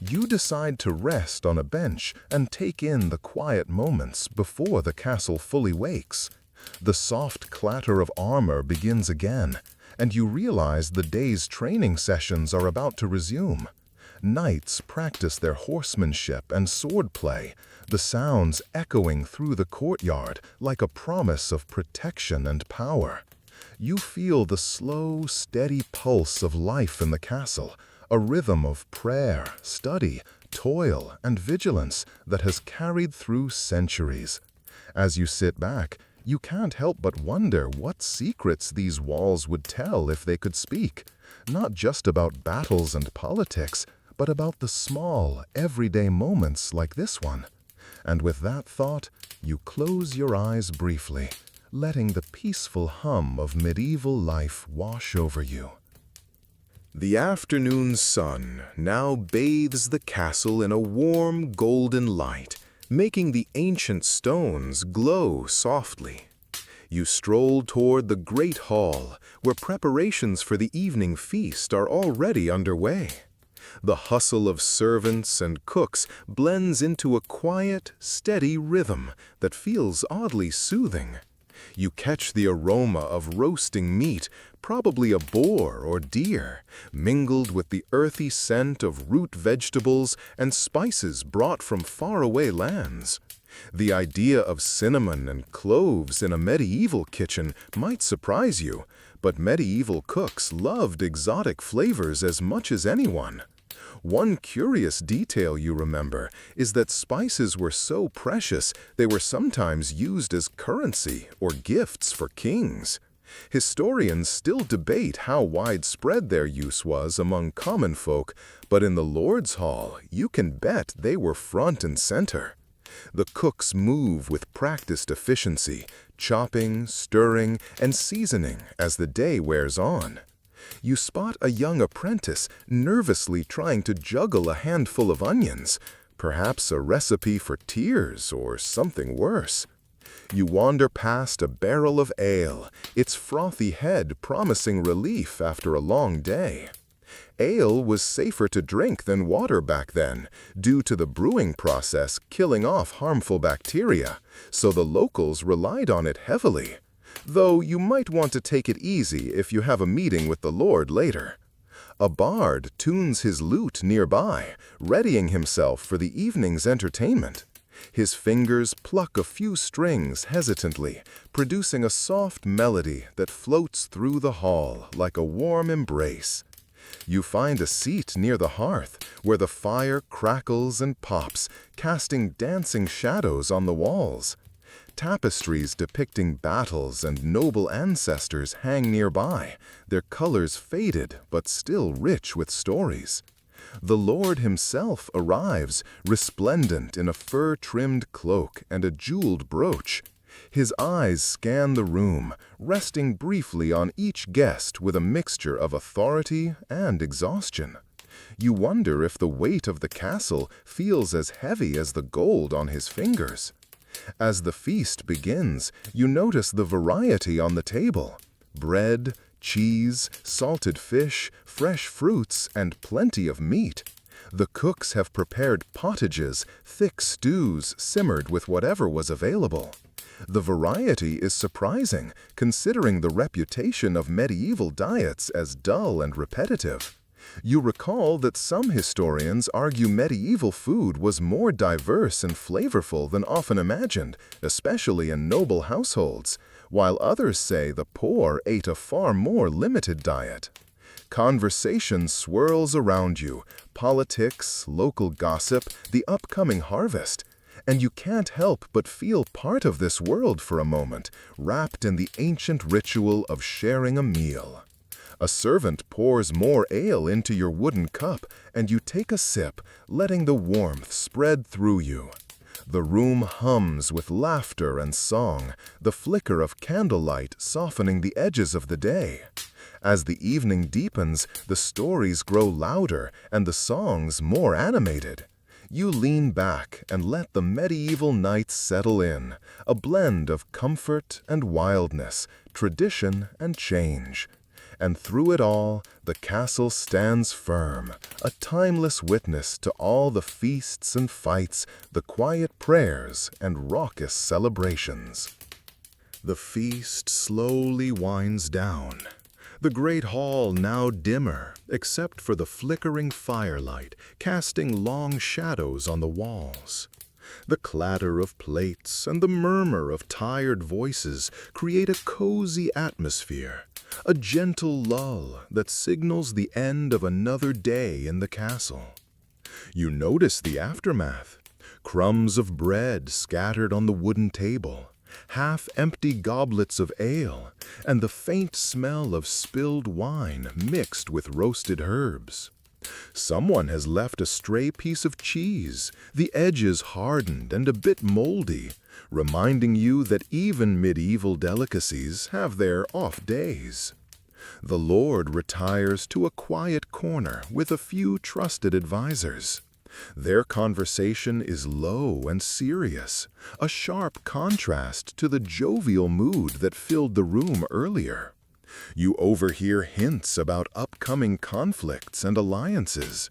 You decide to rest on a bench and take in the quiet moments before the castle fully wakes. The soft clatter of armor begins again, and you realize the day's training sessions are about to resume. Knights practice their horsemanship and swordplay, the sounds echoing through the courtyard like a promise of protection and power. You feel the slow, steady pulse of life in the castle, a rhythm of prayer, study, toil, and vigilance that has carried through centuries. As you sit back, you can't help but wonder what secrets these walls would tell if they could speak, not just about battles and politics, but about the small, everyday moments like this one. And with that thought, you close your eyes briefly, letting the peaceful hum of medieval life wash over you. The afternoon sun now bathes the castle in a warm golden light, making the ancient stones glow softly. You stroll toward the great hall, where preparations for the evening feast are already underway. The hustle of servants and cooks blends into a quiet, steady rhythm that feels oddly soothing. You catch the aroma of roasting meat, probably a boar or deer, mingled with the earthy scent of root vegetables and spices brought from faraway lands. The idea of cinnamon and cloves in a medieval kitchen might surprise you, but medieval cooks loved exotic flavors as much as anyone. One curious detail you remember is that spices were so precious they were sometimes used as currency or gifts for kings. Historians still debate how widespread their use was among common folk, but in the Lord's Hall, you can bet they were front and center. The cooks move with practiced efficiency, chopping, stirring, and seasoning as the day wears on. You spot a young apprentice nervously trying to juggle a handful of onions, perhaps a recipe for tears or something worse. You wander past a barrel of ale, its frothy head promising relief after a long day. Ale was safer to drink than water back then, due to the brewing process killing off harmful bacteria, so the locals relied on it heavily. Though you might want to take it easy if you have a meeting with the Lord later. A bard tunes his lute nearby, readying himself for the evening's entertainment. His fingers pluck a few strings hesitantly, producing a soft melody that floats through the hall like a warm embrace. You find a seat near the hearth, where the fire crackles and pops, casting dancing shadows on the walls. Tapestries depicting battles and noble ancestors hang nearby, their colors faded but still rich with stories. The Lord himself arrives, resplendent in a fur-trimmed cloak and a jeweled brooch. His eyes scan the room, resting briefly on each guest with a mixture of authority and exhaustion. You wonder if the weight of the castle feels as heavy as the gold on his fingers. As the feast begins, you notice the variety on the table: bread, cheese, salted fish, fresh fruits, and plenty of meat. The cooks have prepared pottages, thick stews simmered with whatever was available. The variety is surprising, considering the reputation of medieval diets as dull and repetitive. You recall that some historians argue medieval food was more diverse and flavorful than often imagined, especially in noble households, while others say the poor ate a far more limited diet. Conversation swirls around you: politics, local gossip, the upcoming harvest. And you can't help but feel part of this world for a moment, wrapped in the ancient ritual of sharing a meal. A servant pours more ale into your wooden cup, and you take a sip, letting the warmth spread through you. The room hums with laughter and song, the flicker of candlelight softening the edges of the day. As the evening deepens, the stories grow louder and the songs more animated. You lean back and let the medieval nights settle in, a blend of comfort and wildness, tradition and change. And through it all, the castle stands firm, a timeless witness to all the feasts and fights, the quiet prayers and raucous celebrations. The feast slowly winds down. The great hall now dimmer, except for the flickering firelight casting long shadows on the walls. The clatter of plates and the murmur of tired voices create a cozy atmosphere, a gentle lull that signals the end of another day in the castle. You notice the aftermath: crumbs of bread scattered on the wooden table, half-empty goblets of ale, and the faint smell of spilled wine mixed with roasted herbs. Someone has left a stray piece of cheese, the edges hardened and a bit moldy, reminding you that even medieval delicacies have their off days. The lord retires to a quiet corner with a few trusted advisors. Their conversation is low and serious, a sharp contrast to the jovial mood that filled the room earlier. You overhear hints about upcoming conflicts and alliances,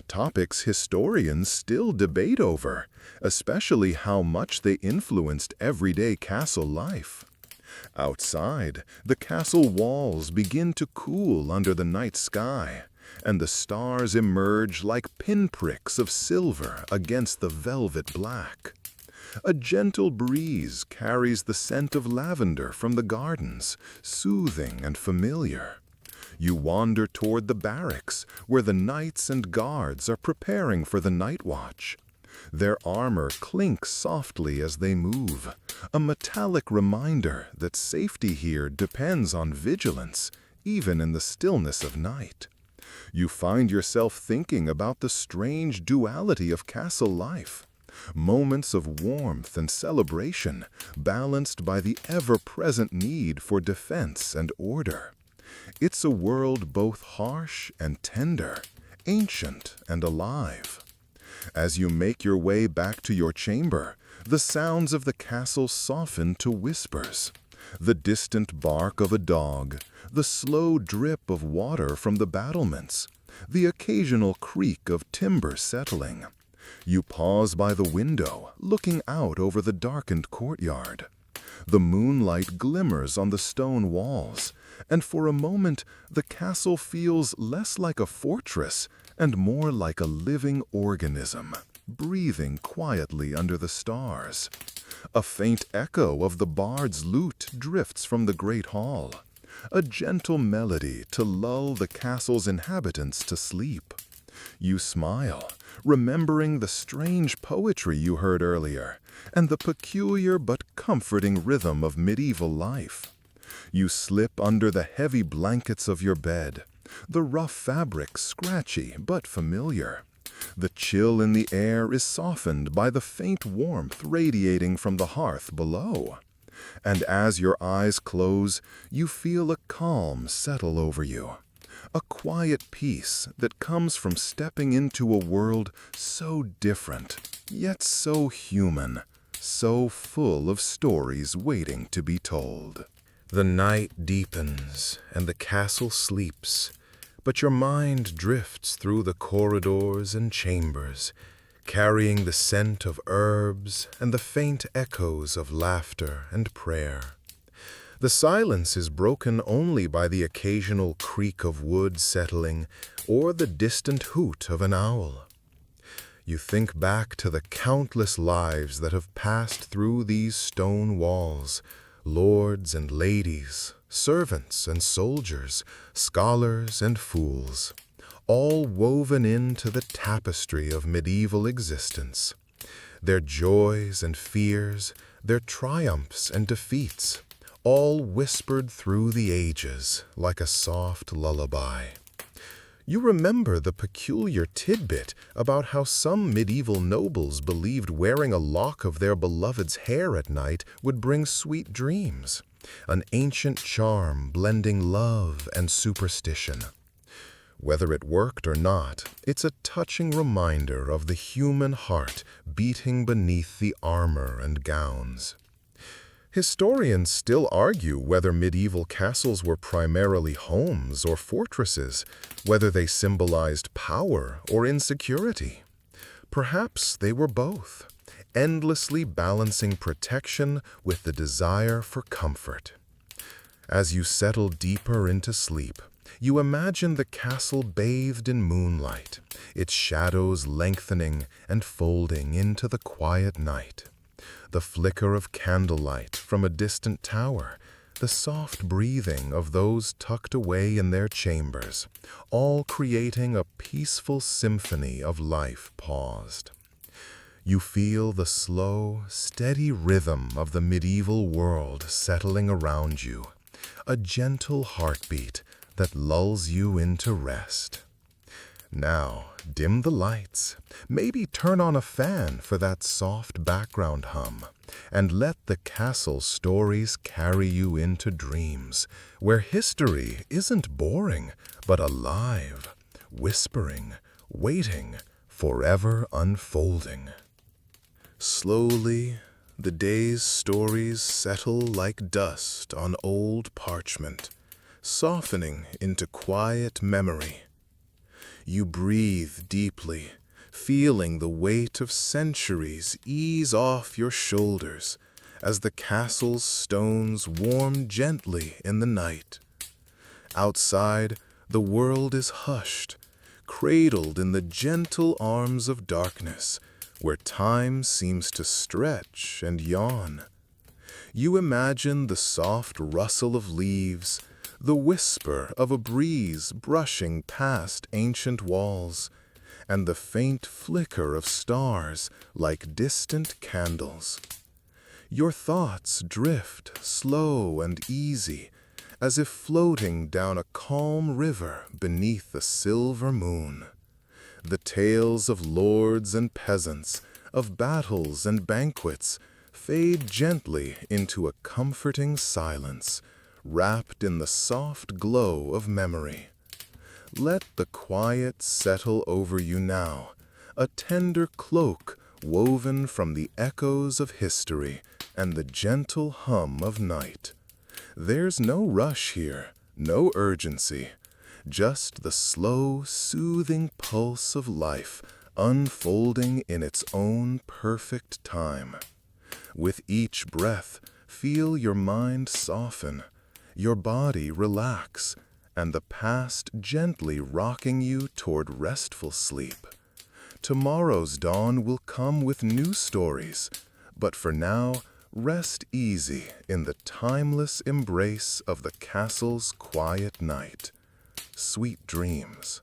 topics historians still debate over, especially how much they influenced everyday castle life. Outside, the castle walls begin to cool under the night sky, and the stars emerge like pinpricks of silver against the velvet black. A gentle breeze carries the scent of lavender from the gardens, soothing and familiar. You wander toward the barracks, where the knights and guards are preparing for the night watch. Their armor clinks softly as they move, a metallic reminder that safety here depends on vigilance, even in the stillness of night. You find yourself thinking about the strange duality of castle life. Moments of warmth and celebration, balanced by the ever-present need for defense and order. It's a world both harsh and tender, ancient and alive. As you make your way back to your chamber, the sounds of the castle soften to whispers. The distant bark of a dog, the slow drip of water from the battlements, the occasional creak of timber settling. You pause by the window, looking out over the darkened courtyard. The moonlight glimmers on the stone walls, and for a moment the castle feels less like a fortress and more like a living organism, breathing quietly under the stars. A faint echo of the bard's lute drifts from the great hall, a gentle melody to lull the castle's inhabitants to sleep. You smile, remembering the strange poetry you heard earlier, and the peculiar but comforting rhythm of medieval life. You slip under the heavy blankets of your bed, the rough fabric scratchy but familiar. The chill in the air is softened by the faint warmth radiating from the hearth below. And as your eyes close, you feel a calm settle over you. A quiet peace that comes from stepping into a world so different, yet so human, so full of stories waiting to be told. The night deepens and the castle sleeps, but your mind drifts through the corridors and chambers, carrying the scent of herbs and the faint echoes of laughter and prayer. The silence is broken only by the occasional creak of wood settling or the distant hoot of an owl. You think back to the countless lives that have passed through these stone walls, lords and ladies, servants and soldiers, scholars and fools, all woven into the tapestry of medieval existence. Their joys and fears, their triumphs and defeats, all whispered through the ages like a soft lullaby. You remember the peculiar tidbit about how some medieval nobles believed wearing a lock of their beloved's hair at night would bring sweet dreams, an ancient charm blending love and superstition. Whether it worked or not, it's a touching reminder of the human heart beating beneath the armor and gowns. Historians still argue whether medieval castles were primarily homes or fortresses, whether they symbolized power or insecurity. Perhaps they were both, endlessly balancing protection with the desire for comfort. As you settle deeper into sleep, you imagine the castle bathed in moonlight, its shadows lengthening and folding into the quiet night. The flicker of candlelight from a distant tower, the soft breathing of those tucked away in their chambers, all creating a peaceful symphony of life paused. You feel the slow, steady rhythm of the medieval world settling around you, a gentle heartbeat that lulls you into rest. Now, dim the lights, maybe turn on a fan for that soft background hum, and let the castle stories carry you into dreams, where history isn't boring, but alive, whispering, waiting, forever unfolding. Slowly, the day's stories settle like dust on old parchment, softening into quiet memory. You breathe deeply, feeling the weight of centuries ease off your shoulders as the castle's stones warm gently in the night. Outside, the world is hushed, cradled in the gentle arms of darkness, where time seems to stretch and yawn. You imagine the soft rustle of leaves, the whisper of a breeze brushing past ancient walls, and the faint flicker of stars like distant candles. Your thoughts drift slow and easy, as if floating down a calm river beneath a silver moon. The tales of lords and peasants, of battles and banquets, fade gently into a comforting silence, wrapped in the soft glow of memory. Let the quiet settle over you now, a tender cloak woven from the echoes of history and the gentle hum of night. There's no rush here, no urgency, just the slow, soothing pulse of life unfolding in its own perfect time. With each breath, feel your mind soften, your body relax, and the past gently rocking you toward restful sleep. Tomorrow's dawn will come with new stories, but for now, rest easy in the timeless embrace of the castle's quiet night. Sweet dreams.